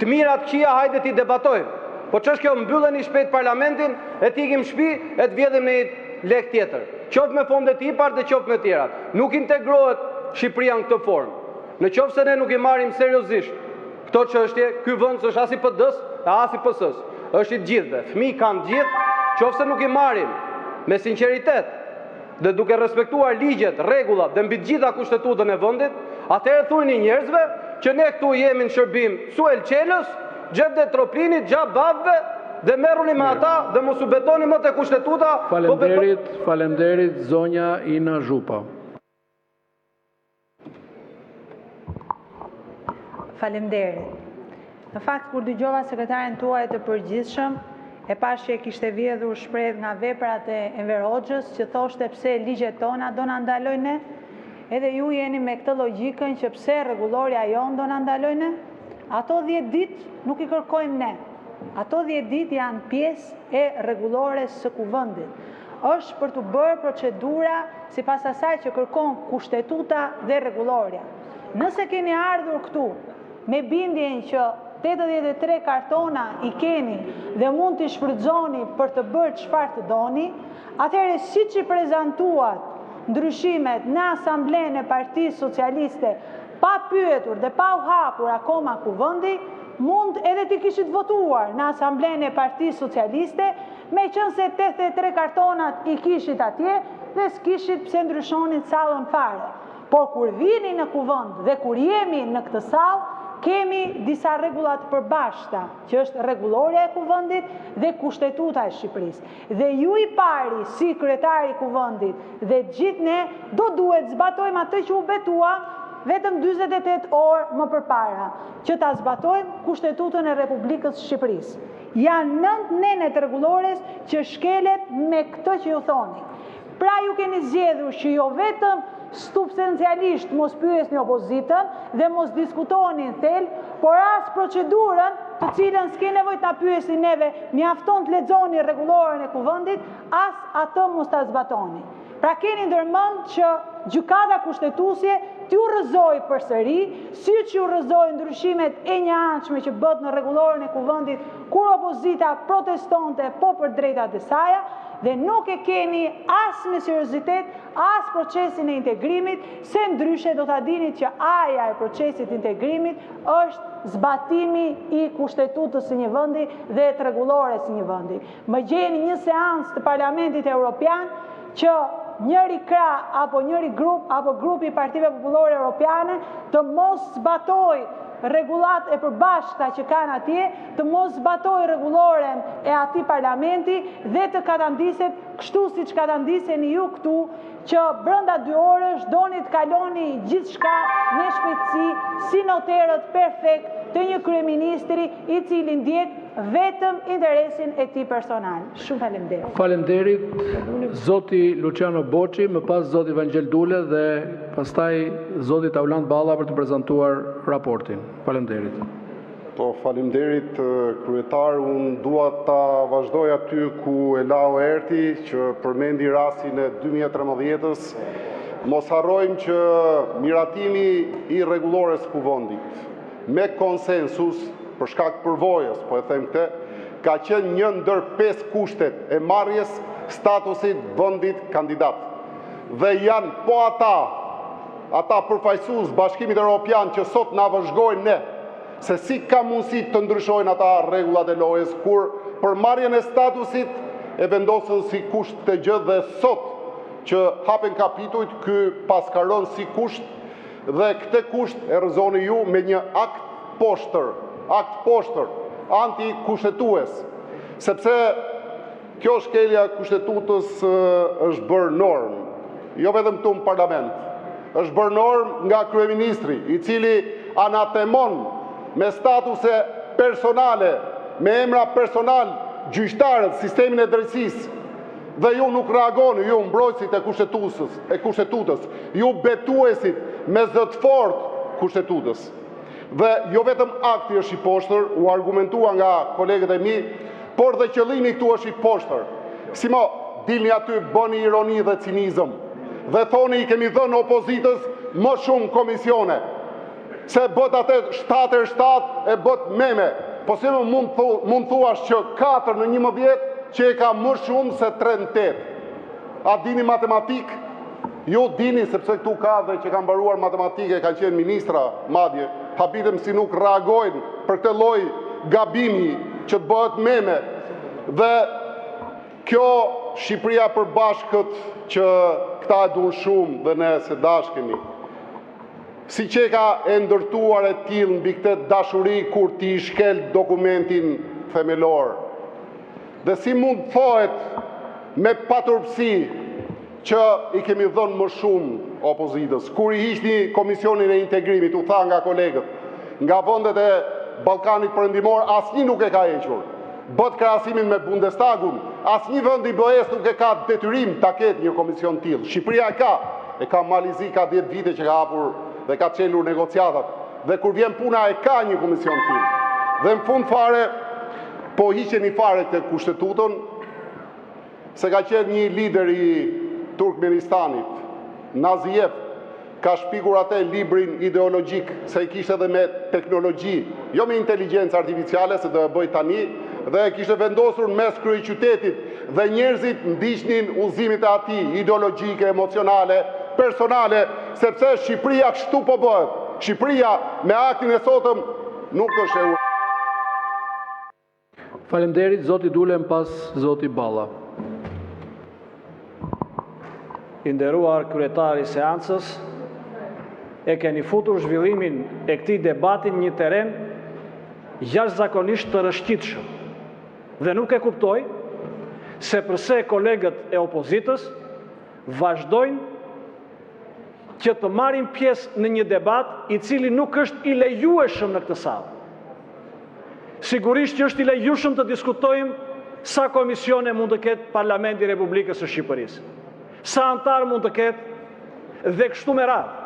Të mirat këqija hajde ti debatojmë. Po ç'është kjo, mbylleni shpejt parlamentin, e t'ikim shtëpi, e të vjedhim në një lek tjetër. Qoftë me fondet IPART dhe qoftë me tjerat. Nuk integrohet Shqipëria në këtë formë. Në qoftë se ne nuk i marrim seriozisht këto çështje, ky vend është as i PD-s, as i PS-s. Është i gjithëve. Fëmijë kanë gjithë, qoftë se nuk i marrim me sinqeritet dhe duke respektuar ligjet, rregullat dhe mbi të gjitha kushtetutën e vendit, atëherë thujini njerëzve që ne këtu jemi në shërbim Suel Qelës, Gjep dhe Troplinit, Gjap Bavve dhe merruni me ata dhe mos u betoni më te kushtetuta. Faleminderit, zonja Ina Zhupa. Faleminderit. Në fakt, kur dëgjova sekretarin tuaj të përgjithshëm, e pash që e kishte vjedhur shpreh nga veprat e Enver Hoxhës, që thoshte pse ligjet tona do na ndalojnë ne, edhe ju jeni me këtë logjikën që pse rregulloria jon do na ndalojnë ne. Ato 10 ditë nuk i kërkojmë ne. Ato 10 ditë janë pjesë e rregullores së kuvendit. Është për të bërë procedura sipas asaj që kërkon kushtetuta dhe rregulloria. Nëse keni ardhur këtu me bindjen që 83 kartona i keni dhe mund t'i shfrytëzoni për të bërë çfarë të doni, atëherë siç i prezantuat ndryshimet në Asamblenë e Partisë Socialiste pa pyetur dhe pa u hapur akoma kuvendi, mund edhe t'i kishit votuar në Asamblenë e Partisë Socialiste, me qenë se 83 kartonat i kishit atje dhe s'kishit pse ndryshonin sallën fare. Por kur vini në kuvend dhe kur jemi në këtë sallë, kemi disa rregulla të përbashkëta, që është rregulloria e kuvendit dhe kushtetuta e Shqipërisë. Dhe ju i pari si kryetari i kuvendit dhe gjithë ne do duhet zbatojmë atë që u betuam vetëm 48 orë më përpara, që ta zbatojmë Kushtetutën e Republikës Shqipërisë. Janë 9 nenet rregullores që shkelet me këtë që ju thoni. Pra ju keni zgjedhur që jo vetëm substancialisht mos pyesni opozitën dhe mos diskutoni në thelb, por as procedurën të cilën s'ke nevojë ta pyesni neve, mjafton të lexoni rregulloren e kuvendit, as atë mos ta zbatoni. Pra keni ndërmend që gjykata kushtetuese t'ju rrëzoi përsëri, siç ju rrëzoi ndryshimet e njëanshme që bët në rregulloren e kuvendit kur opozita protestonte po për drejtat e saj, dhe nuk e keni as me seriozitet, as procesin e integrimit, se ndryshe do ta dini që aja e procesit integrimit është zbatimi i kushtetutës së një vendi dhe të rregullores së një vendi. Më gjeni një seancë të Parlamentit Evropian që njëri krah apo njëri grup apo grupi i Partive Popullore Europiane të mos zbatoj rregullat e përbashkëta që kanë atje, të mos zbatoj rregulloren e atij parlamenti dhe të katandiset kështu siç katandiseni ju këtu, që brenda 2 orësh doni të kaloni gjithçka me shpejtësi si noterët perfekt të një kryeministri i cili ndjek vetëm interesin e tij personal. Shumë faleminderit. Faleminderit zoti Luciano Boçi, më pas zoti Vangel Dule dhe pastaj zoti Taulant Balla për të prezantuar raportin. Faleminderit. Po, faleminderit kryetar, unë dua ta vazhdoj aty ku e lau erti, që përmendi rastin e 2013-s. Mos harrojmë që miratimi i rregullores kuvendit me konsensus për shkak përvojës, po e them këtë, ka qenë një ndër 5 kushtet e marrjes statusit vendit kandidat. Dhe janë po ata përfaqësues Bashkimit Evropian që sot na vëzhgojnë ne, se si ka mundësi të ndryshojnë ata rregullat e lojës, kur për marrjen e statusit e vendosën si kusht të gjë dhe sot që hapen kapitujt, ky paskaron si kusht dhe këtë kusht e rrëzoni ju me një akt poshtër, anti-kushtetues, sepse kjo shkelja kushtetutës është bërë normë, jo vetëm këtu në parlament, është bërë normë nga kryeministri, i cili anatemon me statuse personale, me emra personal gjyqtarët, sistemin e drejtësisë, dhe ju nuk reagoni, ju mbrojtësit e kushtetutës, ju betuesit me zët fort kushtetutës. Dhe jo vetëm akti është i poshtër, u argumentua nga kolegët e mi, por dhe qëllimi këtu është i poshtër. Si mo, dilni aty, bëni ironi dhe cinizëm, dhe thoni i kemi dhënë opozitës më shumë komisione, se bët atë 7 e bët meme, po se më mund thuash që 4 në 11 që e ka më shumë se 3 në 8. A dini matematik? Ju dini, sepse këtu ka dhe që kanë mbaruar matematike, kanë qenë ministra madje, habitem si nuk reagojnë për këtë lloj gabimi që të bëhet meme. Dhe kjo Shqipëria përbashkët që këta e duan shumë dhe ne se dashkemi. Si që ka e ndërtuar e tillë mbi këtë dashuri kur ti shkel dokumentin themelor. Dhe si mund thohet me paturpsi që i kemi dhënë më shumë opozitës. Kur i hiqni Komisionin e Integrimit, u tha nga kolegët, nga vendet e Ballkanit Perëndimor, asnjë nuk e ka hequr. Bët krahasimin me Bundestagun, asnjë vend i BE-s nuk e ka detyrim ta ketë një komision të tillë. Shqipëria e ka Malizi ka 10 vite që ka hapur dhe ka çelur negociatat. Dhe kur vjen puna e ka një komision të tillë. Dhe në fund fare, po hiqeni fare këtë kushtetutën, se ka qenë një lider i Turkmenistanit, Naziev, ka shpikur atë librin ideologjik, se i kishte edhe me teknologji, jo me inteligencë artificiale, se do e bëj tani, dhe e kishte vendosur në mes kryeqytetit, dhe njerëzit ndiqnin udhëzimet e atij, ideologjike, emocionale, personale, sepse Shqipëria kështu po bëhet. Shqipëria me aktin e sotëm nuk është e Faleminderit, zoti Dulem pas zoti Balla. I nderuar kryetari i seancës, e keni futur zhvillimin e këtij debatin një terren jashtëzakonisht të rëshqitshëm. Dhe nuk e kuptoj se përse kolegët e opozitës vazhdojnë që të marrin pjesë në një debat i cili nuk është i lejueshëm në këtë sallë. Sigurisht që është i lejueshëm të diskutojmë sa komisione mund të ketë Parlamenti i Republikës së Shqipërisë, sa antar mund të ketë dhe kështu me radhë.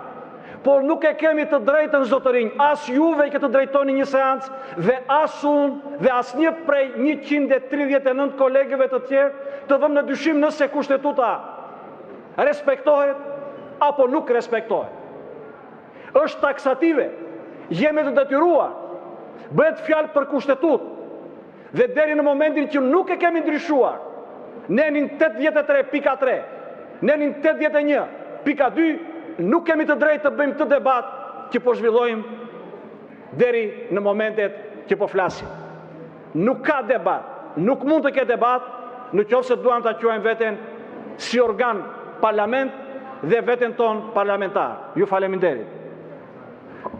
Por nuk e kemi të drejtën zotërinj, as juve i këtë drejtoni një seancë dhe as unë dhe as një prej 139 kolegëve të tjerë të dhëmë në dyshim nëse kushtetuta respektohet apo nuk respektohet. Është taksative, jemi të detyruar, bëhet fjalë për kushtetut dhe deri në momentin që nuk e kemi ndryshuar, nenin 83.3, nenin 81.2, nuk kemi të drejtë të bëjmë të debat që po zhvillojmë deri në momentet që po flasim. Nuk ka debat, nuk mund të ketë debat në qoftë se duam ta quajmë veten si organ parlament dhe veten ton parlamentar. Ju faleminderit.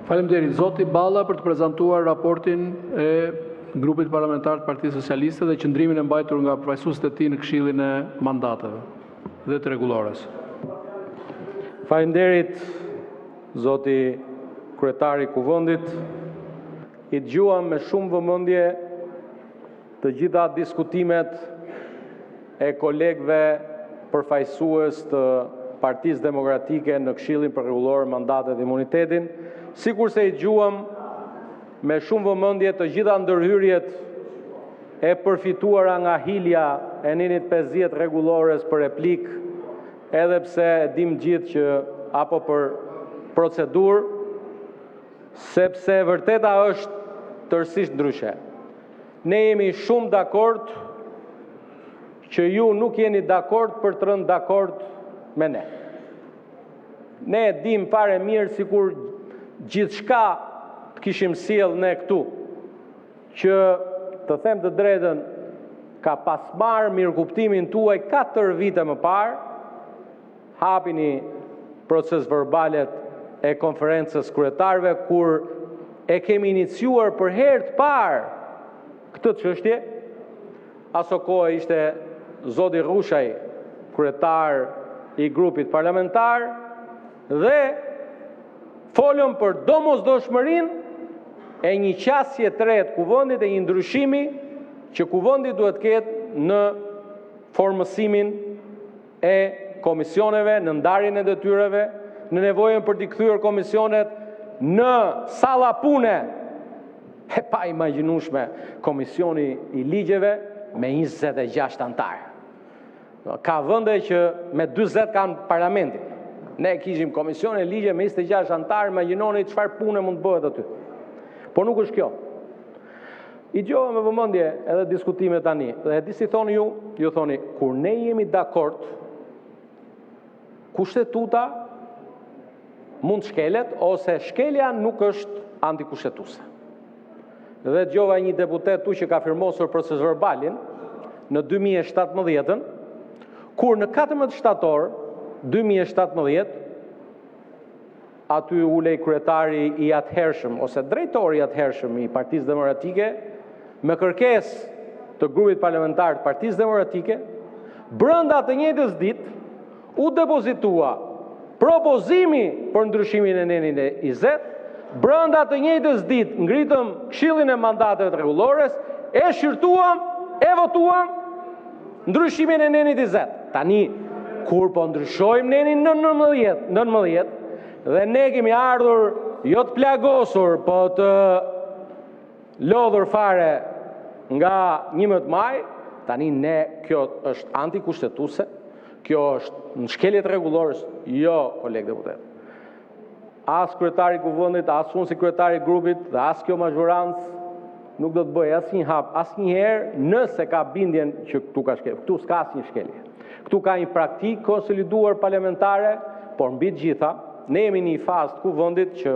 Faleminderit. Zoti Balla për të prezantuar raportin e grupit parlamentar të Partisë Socialiste dhe qëndrimin e mbajtur nga përfaqësuesit e tij në Këshillin e Mandateve dhe të Rregullores. Faleminderit, zoti kryetari i Kuvendit. I dëgjuam me shumë vëmendje të gjitha diskutimet e kolegëve përfaqësues të Partisë Demokratike në Këshillin për Rregullor Mandatet dhe Imunitetin, sikurse i dëgjuam me shumë vëmendje të gjitha ndërhyrjet e përfituara nga hilja e Ninit 50 rregullores për replik, edhe pse dim gjithë që apo për procedurë, sepse vërteta është tërësisht ndryshe. Ne jemi shumë dakord që ju nuk jeni dakord për të rënë dakord me ne. Ne dim fare mirë sikur gjithçka të kishim sjell ne këtu, që të them të drejtën, ka pas marrë mirëkuptimin tuaj 4 vite më parë, hapini proces verbalet e konferencës kryetarëve kur e kemi iniciuar për herë të parë këtë çështje. Aso kohë ishte zoti Rushaj, kryetar i grupit parlamentar, dhe folëm për domosdoshmërinë e një qasje të re të kuvendit e një ndryshimi që kuvendi duhet ketë në formësimin e komisioneve, në ndarjen e detyrave, në nevojën për t'i kthyer komisionet në salla pune e pa imagjinueshme, komisioni i ligjeve me 26 antar. Ka vende që me 40 kanë parlamentin. Ne kishim komision e ligje me 26 antar, imagjinoni çfarë pune mund të bëhet aty. Po nuk është kjo. I dëgjova me vëmendje edhe diskutimet tani, dhe di si thoni ju thoni, kur ne jemi dakord, kushtetuta mund shkelet, ose shkelja nuk është antikushtetuese. Dhe dëgjova një deputet tu që ka firmosur proces verbalin në 2017, kur në 14 shtator 2017 aty ulej kryetari i atëhershëm ose drejtori i atëhershëm i Partisë Demokratike me kërkesë të grupit parlamentar të Partisë Demokratike, brenda të njëjtës ditë u depozitua propozimi për ndryshimin e nenin e 20, brenda të njëjtës ditë ngritëm Këshillin e mandateve të rregullores, e shqyrtuam, e votuam ndryshimin e nenit 20. Tani, kur po ndryshojmë nenin në 19, dhe ne kemi ardhur jo të plagosur, po të lodhur fare nga 11 maj, tani ne, kjo është antikushtetuese, kjo është në shkeljet rregullores, jo, kolegë deputet. As kryetari i kuvendit, as unë si kryetari i grupit, dhe as kjo mazhorancë nuk do të bëj asnjë hap, asnjëherë nëse ka bindjen që këtu ka shkelje. Këtu s'ka asnjë shkelje. Këtu ka një praktikë konsoliduar parlamentare, por mbi të gjitha, ne jemi në një fazë të kuvendit që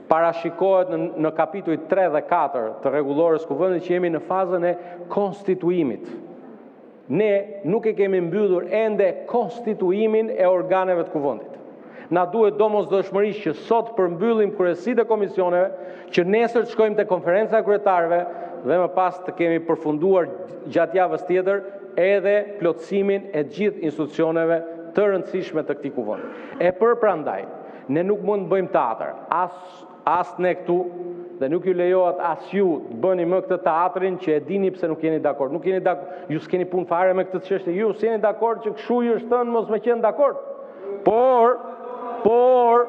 parashikohet në kapituj 3 dhe 4 të rregullores kuvendit që jemi në fazën e konstituimit. Ne nuk e kemi mbyllur ende konstituimin e organeve të kuvendit. Na duhet domosdoshmërisht që sot përmbyllim kryesitë e komisioneve, që nesër të shkojmë te konferenca e kryetarëve dhe më pas të kemi përfunduar gjatë javës tjetër edhe plotësimin e gjithë institucioneve të rëndësishme të këtij kuvendi. E prandaj, ne nuk mund të bëjmë teatr, as ne këtu, dhe nuk ju lejohet as ju të bëni më këtë teatrin që e dini pse nuk jeni dakord. Nuk jeni dakord, ju s'keni punë fare me këtë çështje, ju s'jeni dakord që kshu ju është thënë mos më qenë dakord. Por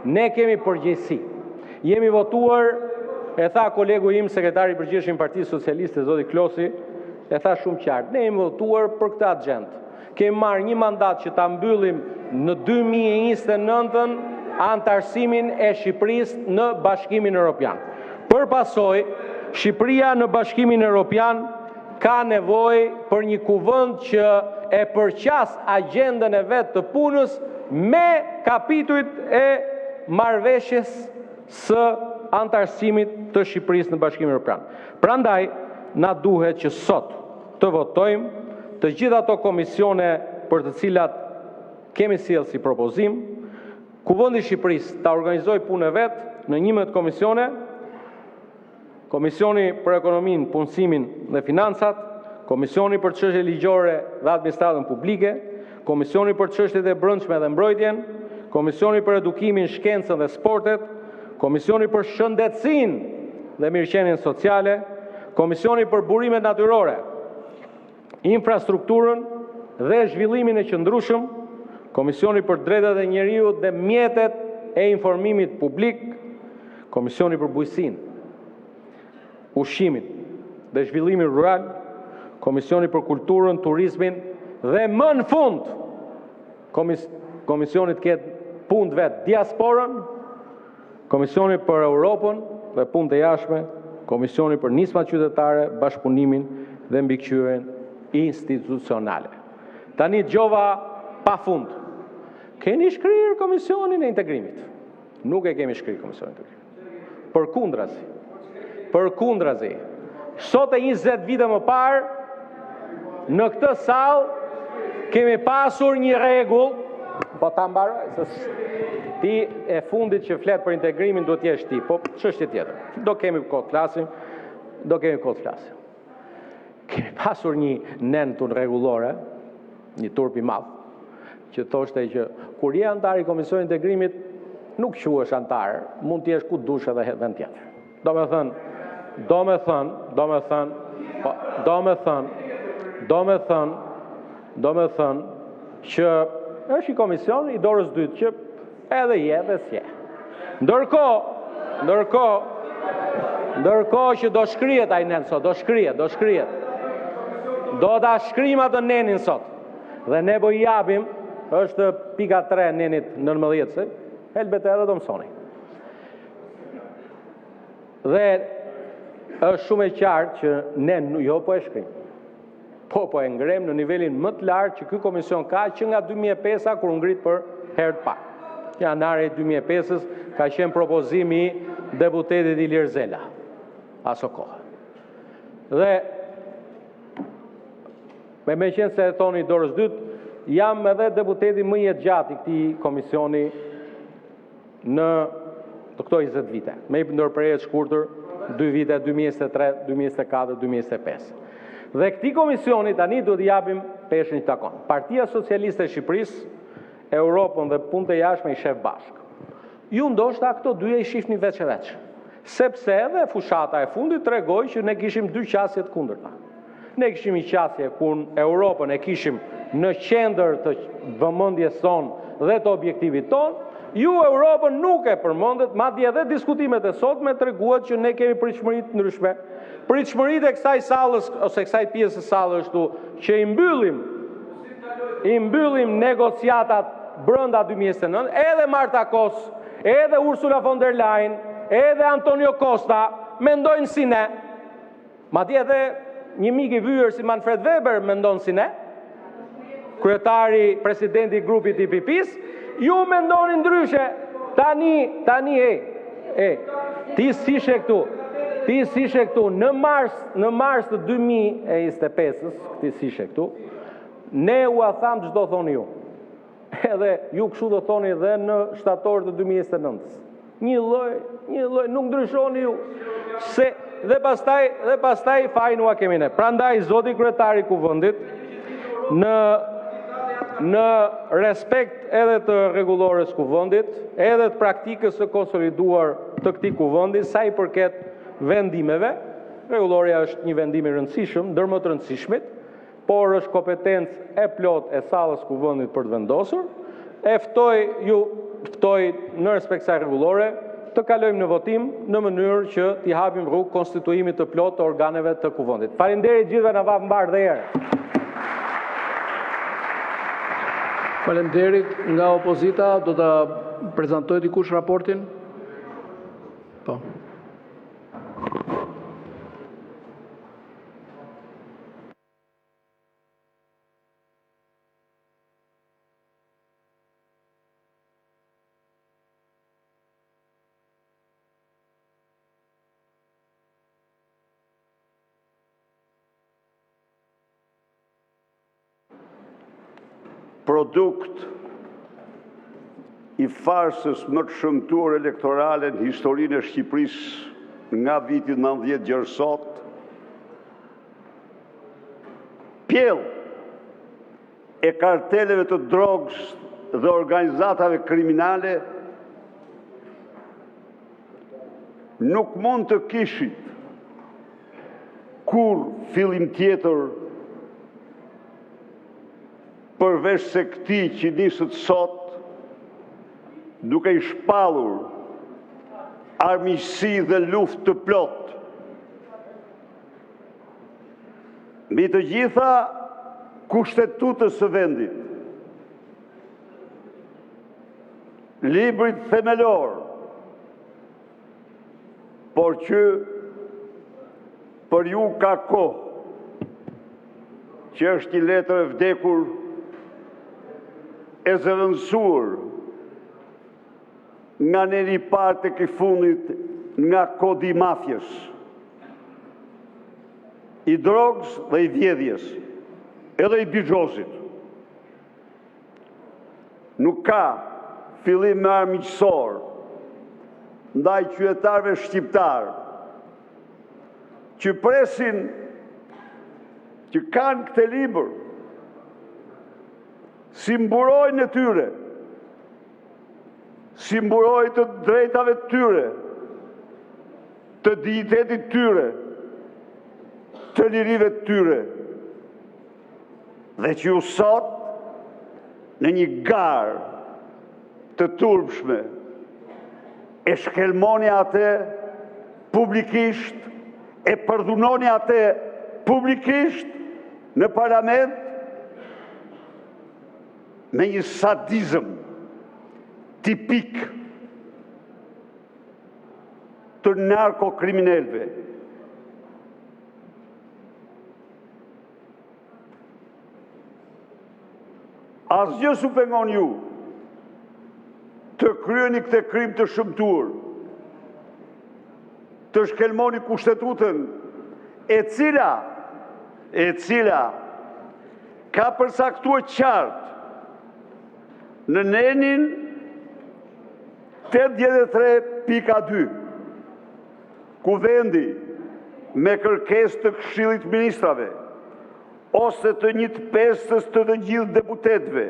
ne kemi përgjegjësi. Jemi votuar, e tha kolegu im, sekretari i përgjithshëm i Partisë Socialiste, zoti Klosi, e tha shumë qartë. Ne jemi votuar për këtë agjendë. Kemi marrë një mandat që ta mbyllim në 2029-ën antarësimin e Shqipërisë në Bashkimin Evropian. Për pasojë, Shqipëria në Bashkimin Evropian ka nevojë për një kuvend që e përqas agjendën e vetë të punës me kapitujt e marrëveshjes së antarësimit të Shqipërisë në Bashkimin Evropian. Prandaj, na duhet që sot të votojmë të gjitha ato komisione për të cilat kemi sjellë si propozim, Kuvendi i Shqipërisë ta organizojë punën e vet në 11 komisione, Komisioni për Ekonominë, Punësimin dhe Financat, Komisioni për çështje ligjore dhe administratën publike, Komisioni për çështjet e brendshme dhe mbrojtjen, Komisioni për Edukimin, Shkencën dhe Sportet, Komisioni për Shëndetësinë dhe Mirëqenien Sociale, Komisioni për Burimet Natyrore, Infrastrukturën dhe Zhvillimin e Qëndrueshëm, Komisioni për Drejtat e Njeriut dhe Mjetet e Informimit Publik, Komisioni për Bujqësinë, Ushqimin dhe Zhvillimin Rural, Komisioni për Kulturën, Turizmin dhe më në fund, Komisioni të ketë punë vetë diasporën, Komisioni për Europën dhe punë të jashtme, Komisioni për nismat qytetare, bashkëpunimin dhe mbikëqyrjen institucionale. Tani dëgjova pafund. Keni shkrirë Komisionin e Integrimit? Nuk e kemi shkrirë Komisionin e Integrimit. Përkundrazi. Sot e 20 vite më parë, në këtë sallë kemi pasur një rregull, po ta mbaroj, se ti e fundit që flet për integrimin duhet jesh ti, po çështje tjetër. Do kemi kohë të flasim. Kemi pasur një nen të rregullore, një turp i madh, që thoshte që kur je antar i Komisionit të Integrimit, nuk quhesh antar, mund të jesh ku dush edhe vend tjetër. Do me thënë që është i komision i dorës dytë që edhe je dhe s'je. Ndërkohë që do shkrihet ai nen sot, do shkrihet. Do ta shkrim atë nenin sot. Dhe ne po i japim, është pika 3 nenit 19, se helbet edhe do mësoni. Dhe është shumë e qartë që ne jo po e shkrim, po e ngrem në nivelin më të lartë që ky komision ka që nga 2005 kur ngrit për herë të parë. Janari 2005 ka qenë propozimi i deputetit Ilir Zela, aso kohë. Dhe me qenë se e thoni dorës dytë, jam edhe deputeti më i gjatë i këtij komisioni në të këto 20 vite. Me i ndërprerje të shkurtër 2 vite, 2023, 2024, 2025. Dhe këtij komisioni tani do t'i japim peshën që takon. Partia Socialiste e Shqipërisë, Europën dhe punët e jashtme i shef bashkë. ju ndoshta këto dyja i shihni veç e veç. Sepse edhe fushata e fundit tregoi që ne kishim dy qasje të kundërta. Ne kishim një qasje kur Europën e kishim në qendër të vëmendjes tonë dhe të objektivit tonë, ju Europën nuk e përmendet, madje edhe diskutimet e sotme treguat që ne kemi pritshmëri të ndryshme. Pritshmëritë e kësaj sallës ose kësaj pjesë sallës ashtu që i mbyllim negociatat brenda 2029, edhe Marta Kos, edhe Ursula von der Leyen, edhe Antonio Costa mendojnë si ne. Madje edhe një mik i vyer si Manfred Weber mendon si ne. Kryetari, presidenti i grupit i IPP-s, ju mendoni ndryshe. Tani ti s'ishe këtu në mars të 2025-s, ti s'ishe këtu. Ne u a tham çdo thoni ju. Edhe ju kështu do thoni edhe në shtator të 2029-s. Një lloj, nuk ndryshoni ju. Dhe pastaj fajin ua kemi ne. Prandaj zoti kryetari i kuvendit në respekt edhe të rregullores kuvendit, edhe të praktikës së konsoliduar të këtij kuvendi sa i përket vendimeve, rregulloria është një vendim i rëndësishëm, ndër më të rëndësishmit, por është kompetencë e plot e sallës kuvendit për të vendosur. Ftoj në respekt kësaj rregullore të kalojmë në votim në mënyrë që t'i hapim rrugë konstituimit të plot të organeve të kuvendit. Faleminderit gjithëve, na vaf mbar dhe herë. Faleminderit. Nga opozita do ta prezantojë dikush raportin? Po. Produkt i farsës më të shëmtuar elektorale në historinë e Shqipërisë nga viti 90 deri sot, pjell e karteleve të drogës dhe organizatave kriminale nuk mund të kishit kur fillim tjetër përveç se këtij që nisët sot duke i shpallur armiqësi dhe luftë të plot. Mbi të gjitha kushtetutës së vendit, librit themelor, por që për ju ka kohë, që është një letër e vdekur e zëvendësuar nga njëri parte këtij fundit nga kodi i mafjes, i drogës dhe i vjedhjes, edhe i bigjozit. Nuk ka fillim me armiqësor ndaj qytetarëve shqiptar që presin që kanë këtë libër si mburojnë e tyre, si mburojnë të drejtave të tyre, të dignitetit tyre, të lirive të tyre, dhe që ju sot në një garë të turpshme e shkelmoni atë publikisht, e përdhunoni atë publikisht në parlament me një sadizëm tipik të narkokriminelve. Asgjë s'u pengon ju të kryeni këtë krim të shëmtuar, të shkelmoni kushtetutën e cila ka përcaktuar qartë në nenin 83.2, kuvendi me kërkesë të Këshillit të Ministrave ose të 1/5 të gjithë deputetëve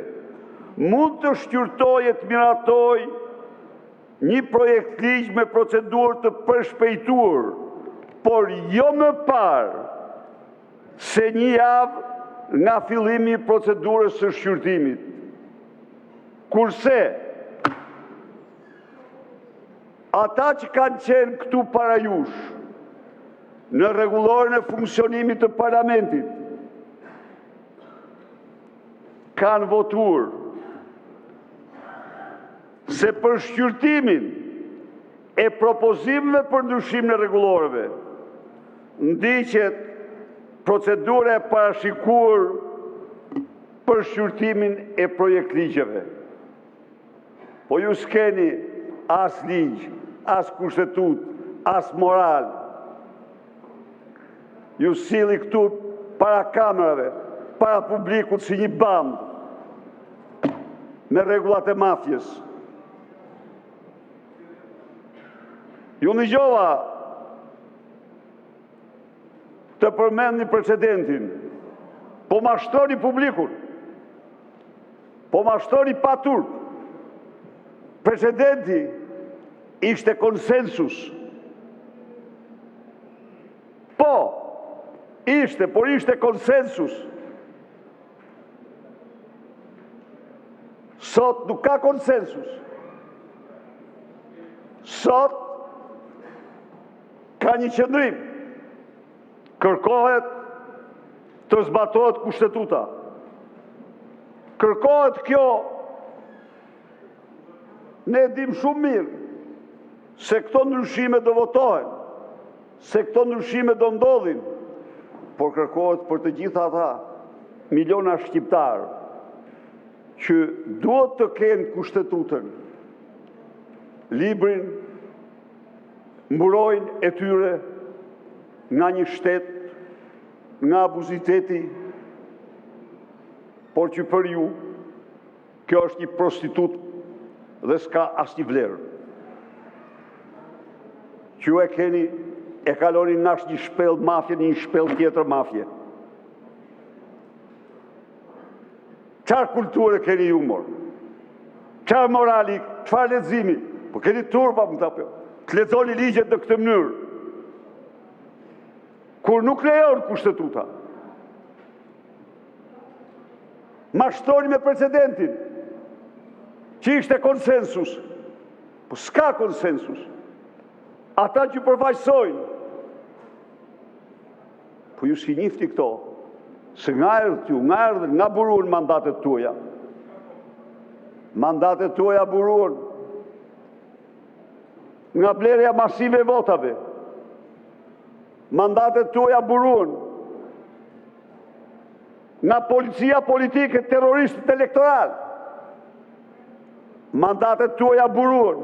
mund të shqyrtojë e të miratoj një projekt ligj me procedurë të përshpejtuar, por jo më parë se një javë nga fillimi i procedurës së shqyrtimit. Kurse ata që kanë qenë këtu para jush në rregulloren e funksionimit të parlamentit kanë votuar se për shqyrtimin e propozimeve për ndryshim në rregulloreve ndiqet procedura e parashikuar për shqyrtimin e projekt ligjeve. Po ju s'keni as ligj, as kushtetut, as moral. Ju silli këtu para kamerave, para publikut si një band me rregullat e mafjes. Ju në gjova të përmend një precedentin, po mashtroni publikun, po mashtroni pa turp. Precedenti ishte konsensus. Po, por ishte konsensus. Sot nuk ka konsensus. Sot ka një qëndrim. Kërkohet të zbatohet kushtetuta. Kërkohet kjo, ne dim shumë mirë, se këto ndryshime do votohen, se këto ndryshime do ndodhin, por kërkohet për të gjitha ata miliona shqiptarë që duhet të kenë kushtetutën, librin, mburojnë e tyre nga një shtet, nga abuziteti, por që për ju, kjo është një prostitut dhe s'ka asnjë vlerë. Që ju e keni, e kaloni nash një shpellë mafje, një shpellë tjetër mafje. Qarë kulturë keni ju morë? Qarë morali, çfarë leximi? Po keni turpa më të të lexoni ligjet në këtë mënyrë. Kur nuk lejon kushtetuta. Mashtroni me precedentin, që ishte konsensus, po s'ka konsensus. Ata që përfaqësojnë, po ju si njifti këto, se nga erdhën, nga buruan mandatet tuaja. Mandatet tuaja buruan nga blerja masive e votave. Mandatet tuaja buruan nga policia politike, terroristët elektoral. Mandatet tuaja buruan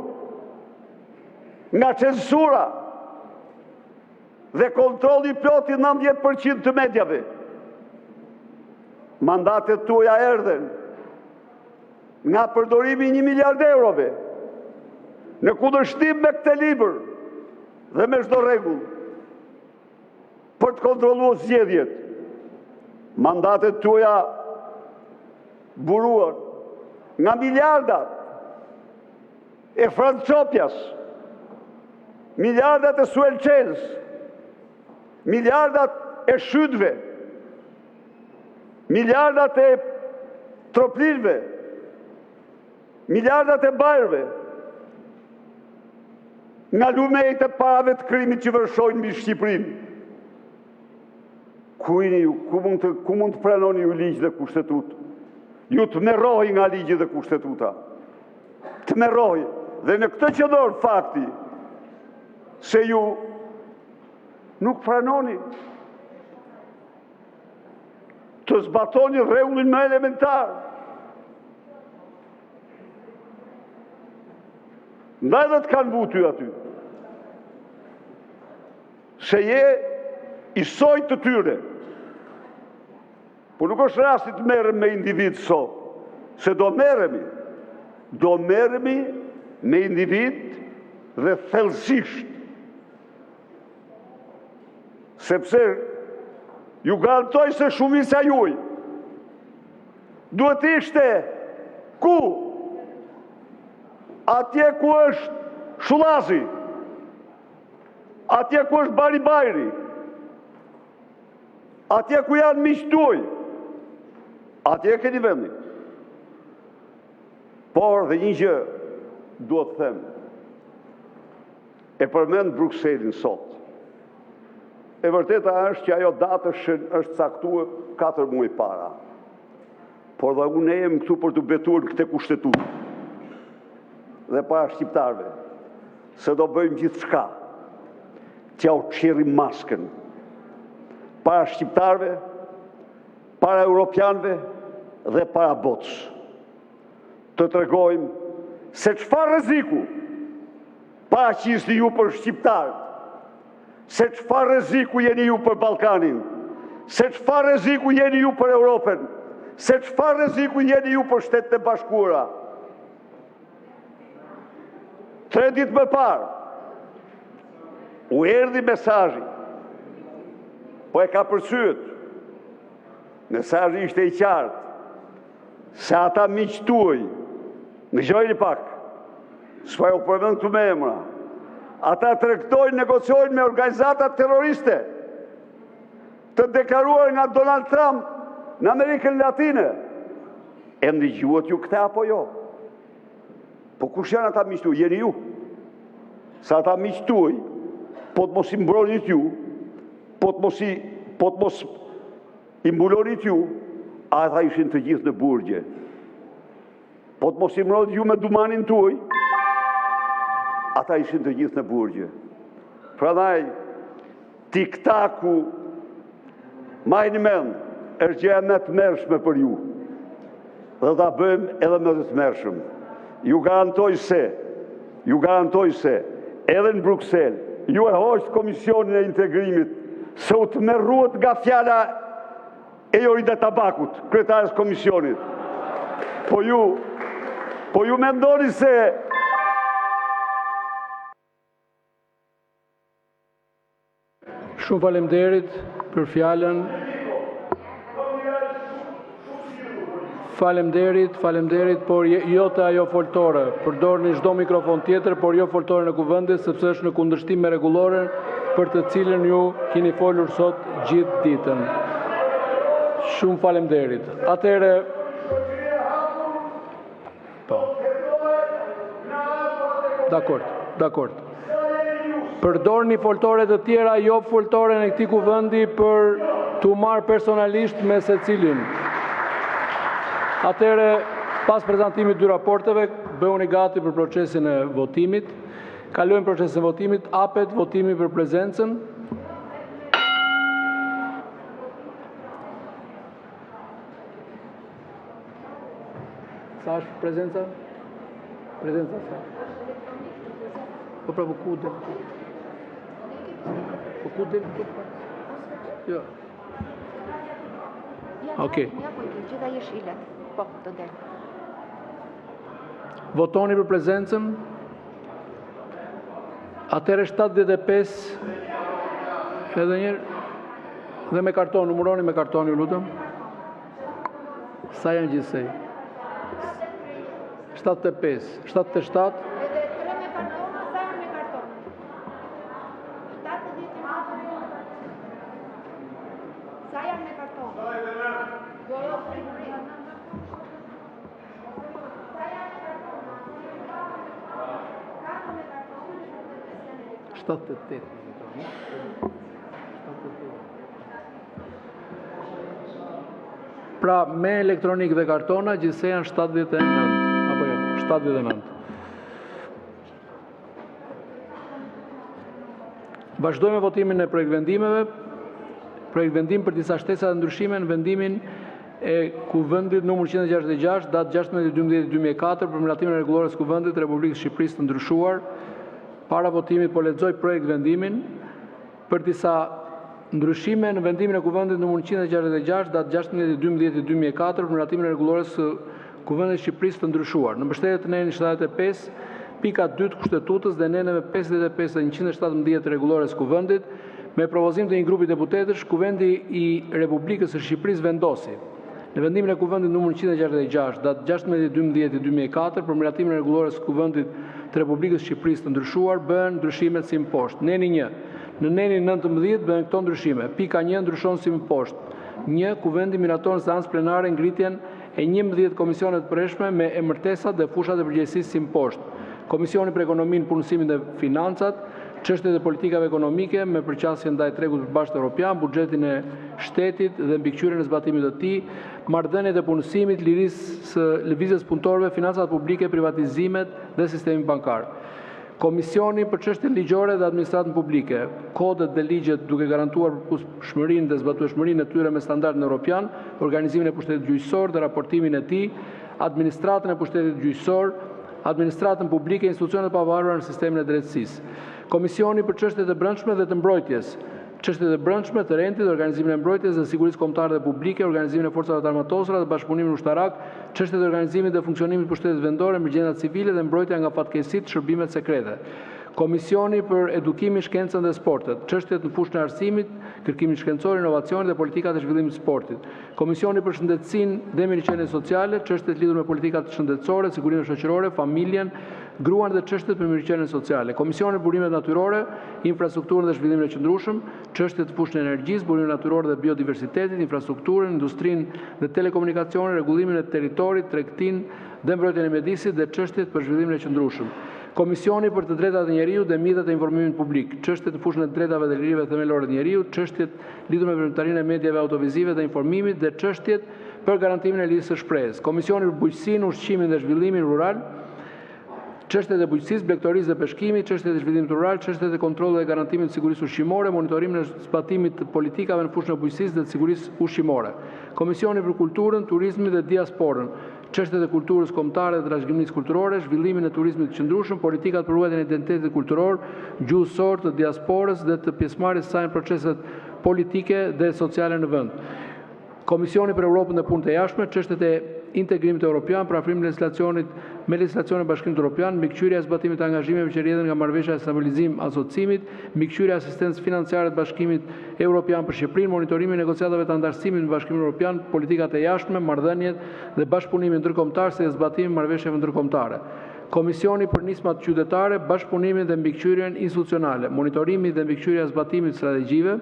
nga censura dhe kontrolli plot i 90% të medjave. Mandatet tuaja erdhen nga përdorimi 1 miliard eurove në kundërshtim me këtë libër dhe me çdo rregull për të kontrolluar zgjedhjet. Mandatet tuaja buruan nga miliardat e Francopjas, miliardat e Suelçens, miliardat e Shytve, miliardat e Troplinve, miliardat e Bajrve, nga lumejt e parave të krimit që vërshojnë mbi Shqipërinë. Ku mund të pranoni ju ligj dhe kushtetut? Ju të merrohi nga ligji dhe kushtetuta. Të merrohi. Dhe në këtë qëndron fakti se ju nuk pranoni të zbatoni rregullin më elementar. Ndaj dhe të kanë vu ty aty. Se je i sojt të tyre. Po nuk është rasti të merrem me individ sot, se do merremi me individ dhe thellësisht. Sepse ju garantoj se shumica juaj duhet ishte ku? Atje ku është Shullazi, atje ku është Bari Bajri, atje ku janë miqtuj, atje keni vendin. Por dhe një gjë duhet të them, e përmend Brukselin sot. E vërteta është që ajo datë është caktuar 4 muaj para. Por dhe unë jem këtu për të betuar në këtë kushtetutë dhe para shqiptarve, se do bëjmë gjithë shka, t'ja u qerim masken, para shqiptarve, para europianve dhe para botës. Të tregojmë se çfarë rreziku paqisni ju për shqiptarët, se çfarë rreziku jeni ju për Ballkanin, se çfarë rreziku jeni ju për Europën, se çfarë rreziku jeni ju për Shtetet e Bashkuara. 3 ditë më parë u erdhi mesazhi, po e ka përsyet. Mesazhi ishte i qartë, se ata miqtuaj, dëgjojeni pak, s'po e u përmend këtu me emra, ata tregtojnë, negociojnë me organizata terroriste, të deklaruar nga Donald Trump në Amerikën Latine. E ndëgjuat ju këta apo jo? Po kush janë ata miqtuaj? Jeni ju. Sa ata miqtuaj, po të mos i mbronit ju, po të mos i mbulonit ju, ata ishin të gjithë në burgje. Po të mos i mbronit ju me dumanin tuaj, ata ishin të gjithë në burgje. Prandaj, tiktaku, majni mend, është gjëja më të mërshme për ju. Dhe ta bëjmë edhe më të mërshëm. Ju garantoj se, edhe në Bruksel, ju e hoqët Komisionin e Integrimit, se u të merruat nga fjala e Jorida Tabakut, kryetarës Komisionit. Po ju mendoni se Shumë faleminderit për fjalën. Faleminderit, por jo të ajo foltore. Përdorni çdo mikrofon tjetër, por jo foltore në kuvendit, sepse është në kundërshtim me rregulloren për të cilën ju keni folur sot gjithë ditën. Shumë faleminderit. Atëherë, po. Dakord. Përdorni foltore të tjera, jo foltore në këtij kuvendi për t'u marrë personalisht me secilin. Atëherë, pas prezantimit dy raporteve, bëhuni gati për procesin e votimit. Kalojmë procesin e votimit, hapet votimi për prezencën. Sa është prezenca? Prezenca sa? Po pra, ku del? Po ku del? Jo. Okej. Gjitha jeshile. Po, të del. Votoni për prezencën. Atëherë 75, edhe njerë, dhe me karton, numëroni me karton, ju lutem. Sa janë gjithsej? 75, 77. Pra, me elektronik dhe kartona, gjithsej janë 79. Apo jo, 79. Vazhdojmë votimin e projekt vendimeve. Projekt vendim për disa shtesa dhe ndryshime në vendimin e kuvendit numër 166, datë 16/12/2004 për miratimin e rregullores kuvendit Republikës Shqipërisë të ndryshuar. Para votimit po lexoj projekt vendimin për disa ndryshime në vendimin e kuvendit numër 166, datë 16/12/2004 për miratimin e rregullores kuvendit Shqipërisë të ndryshuar. Në mbështetje të nenit 75, pika 2 të kushtetutës dhe neneve 55 dhe 117 të rregullores kuvendit, me propozim të një grupi deputetësh, Kuvendi i Republikës së Shqipërisë vendosi Në vendimin e Kuvendit numër 166, datë 16/12/2004 për miratimin e rregullores së Kuvendit të Republikës së Shqipërisë të ndryshuar bëhen ndryshimet si më poshtë. Neni 1. Në nenin 19 bëhen këto ndryshime. Pika 1 ndryshon si më poshtë. 1. Kuvendi miraton seancë plenare ngritjen e 11 komisionet të përhershme me emërtesat dhe fushat e përgjegjësisë si më poshtë. Komisioni për Ekonominë, Punësimin dhe Financat, çështjet e politikave ekonomike me përqasje ndaj tregut përbashkët evropian, buxhetin e shtetit dhe mbikëqyrjen e zbatimit të tij, marrëdhëniet e punësimit, lirisë së lëvizjes punëtorëve, financat publike, privatizimet dhe sistemi bankar. Komisioni për çështjet ligjore dhe administratën publike, kodet dhe ligjet duke garantuar përputhshmërinë dhe zbatueshmërinë e tyre me standardin evropian, organizimin e pushtetit gjyqësor dhe raportimin e tij, administratën e pushtetit gjyqësor, administratën publike, institucionet pavarura në sistemin e drejtësisë. Komisioni për çështjet e brendshme dhe të mbrojtjes, çështjet e brendshme të rentit, organizimin e mbrojtjes dhe sigurisë kombëtare dhe publike, organizimin e forcave të armatosura dhe bashkëpunimin ushtarak, çështjet e organizimit dhe funksionimit të pushtetit vendor, emergjencat civile dhe mbrojtja nga fatkeqësitë, shërbimet sekrete. Komisioni për edukimin, shkencën dhe sportet, çështjet në fushën e arsimit, kërkimin shkencor, inovacionit dhe politikat e zhvillimit të sportit. Komisioni për shëndetësinë dhe mirëqenien sociale, çështjet lidhur me politikat shëndetësore, sigurinë shoqërore, familjen, gruan dhe çështjet për mirëqenien sociale. Komisioni për burimet natyrore, infrastrukturën dhe zhvillimin e qëndrueshëm, çështjet në fushën e energjisë, burimet natyrore dhe biodiversitetit, infrastrukturën, industrinë dhe telekomunikacionin, rregullimin e territorit, tregtinë dhe mbrojtjen e mjedisit dhe çështjet për zhvillimin e qëndrueshëm. Komisioni për të drejtat e njeriut dhe mjetet e informimit publik, çështjet në fushën e drejtave dhe lirive themelore të njeriut, çështjet lidhur me veprimtarinë e mediave autovizive dhe informimit dhe çështjet për garantimin e lirisë së shprehjes. Komisioni për bujqësinë, ushqimin dhe zhvillimin rural, çështjet e bujqësisë, blegtorisë dhe peshkimit, çështjet e zhvillimit rural, çështjet e kontrollit dhe garantimit të sigurisë ushqimore, monitorimin e zbatimit të politikave në fushën e bujqësisë dhe të sigurisë ushqimore. Komisioni për kulturën, turizmin dhe diasporën, çështjet e kulturës kombëtare dhe trashëgimisë kulturore, zhvillimin e turizmit të qëndrueshëm, politikat për ruajtjen e identitetit kulturor, gjuhësor të diasporës dhe të pjesëmarrjes së saj në proceset politike dhe sociale në vend. Komisioni për Europën dhe punët e jashtme, çështjet e integrimit evropian, parafrimin e legislacionit me legislacionin e Bashkimit Evropian, mbikëqyrja e zbatimit të angazhimeve që rrjedhin nga marrëveshja e stabilizim asociimit, mbikëqyrja e asistencës financiare të Bashkimit Evropian për Shqipërinë, monitorimi i negociatave të antarësimit në Bashkimin Evropian, politikat e jashtme, marrëdhëniet dhe bashkëpunimin ndërkombëtar si dhe zbatimi i marrëveshjeve ndërkombëtare. Komisioni për nismat qytetare, bashkëpunimin dhe mbikëqyrjen institucionale, monitorimi dhe mbikëqyrja e zbatimit të strategjive,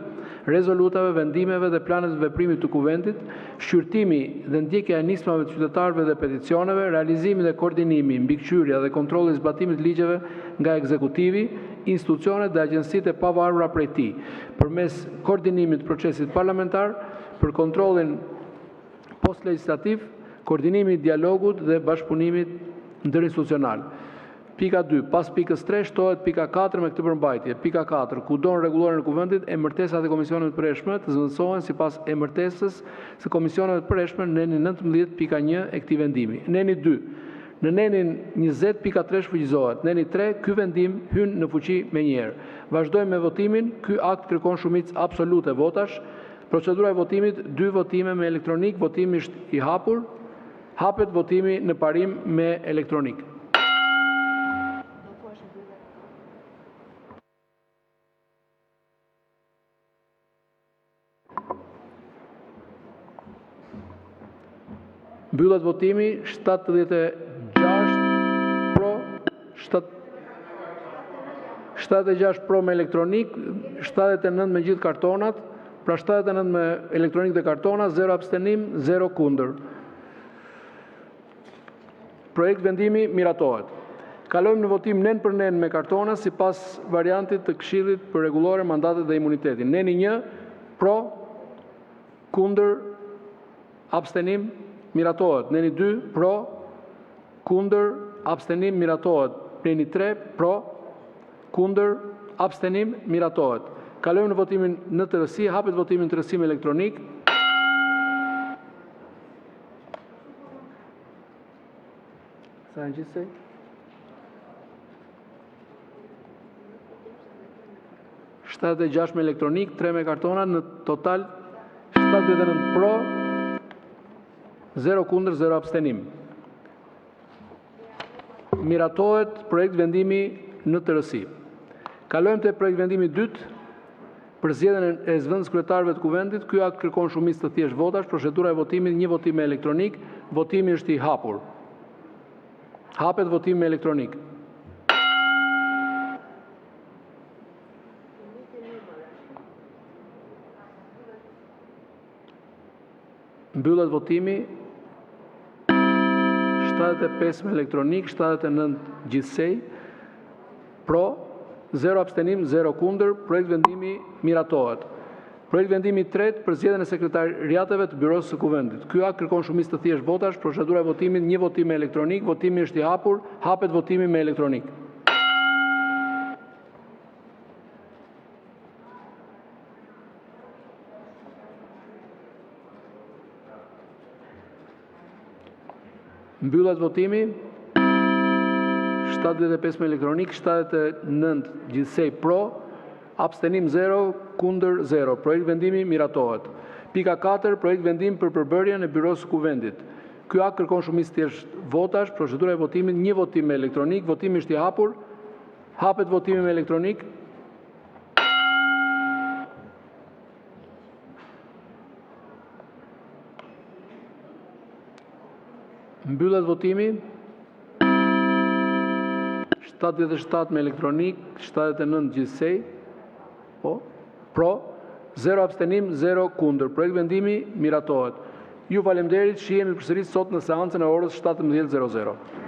rezolutave, vendimeve dhe planet të veprimit të Kuvendit, shqyrtimi dhe ndjekja e nismave të qytetarëve dhe peticioneve, realizimi dhe koordinimi, mbikëqyrja dhe kontrolli i zbatimit të ligjeve nga ekzekutivi, institucionet dhe agjencitë e pavarura prej tij, përmes koordinimit të procesit parlamentar për kontrollin post-legislativ, koordinimi i dialogut dhe bashkëpunimit ndërinstitucional. Pika 2. Pas pikës 3 shtohet pika 4 me këtë përmbajtje. Pika 4. Kudo në rregulloren e Kuvendit, emërtesat e komisioneve të përhershme të zëvendësohen sipas emërtesës së komisioneve të përhershme në nenin 19.1 e këtij vendimi. Neni 2. Në nenin 20.3 shfuqizohet. Neni 3. Ky vendim hyn në fuqi menjëherë. Vazhdojmë me votimin. Ky akt kërkon shumicë absolute votash. Procedura e votimit, 2 votime me elektronik, votimi është i hapur. Hapet votimi në parim me elektronik. Mbyllet votimi, 76 pro, 76 pro me elektronik, 79 me gjithë kartonat, pra 79 me elektronik dhe kartona, 0 abstenim, 0 kundër. Projekt vendimi miratohet. Kalojmë në votim nen për nen me kartona sipas variantit të Këshillit për rregullore mandatet dhe imunitetin. Neni 1 pro, kundër, abstenim, miratohet. Neni 2 pro, kundër, abstenim, miratohet. Neni 3 pro, kundër, abstenim, miratohet. Kalojmë në votimin në tërësi, hapet votimin në tërësi me elektronik. Sa në gjithsej? Shtatë e 6 me elektronik, 3 me kartona, në total 79 pro, 0 kundër, 0 abstenim. Miratohet projekt vendimi në tërësi. Kalojmë te projekt vendimi dytë, për zgjedhjen e zëvendës kryetarëve të kuvendit. Ky akt kërkon shumicë të thjeshtë votash. Procedura e votimit, një votim elektronik. Votimi është i hapur. Hapet votimi elektronik. Mbyllet votimi. 75 me elektronik, 79 gjithsej. Pro, 0 abstenim, 0 kundër. Projekt vendimi miratohet. Projekt vendimi i tretë për zgjedhjen e sekretariateve të Byrosë së Kuvendit. Ky akt kërkon shumicë të thjeshtë votash. Procedura e votimit, një votim me elektronik. Votimi është i hapur. Hapet votimi me elektronik. Mbyllet votimi. 75 me elektronik, 79 gjithsej pro, abstenim 0, kundër 0. Projekt vendimi miratohet. Pika 4, projekt vendim për përbërjen e Byrosë së Kuvendit. Ky akt kërkon shumicë të thjeshtë votash. Procedura e votimit, një votim me elektronik. Votimi është i hapur. Hapet votimi me elektronik. Mbyllet votimi. 77 me elektronik, 79 gjithsej. Pro, 0 abstenim, 0 kundër. Projekt vendimi miratohet. Ju faleminderit, shihemi përsëri sot në seancën e orës 17:00.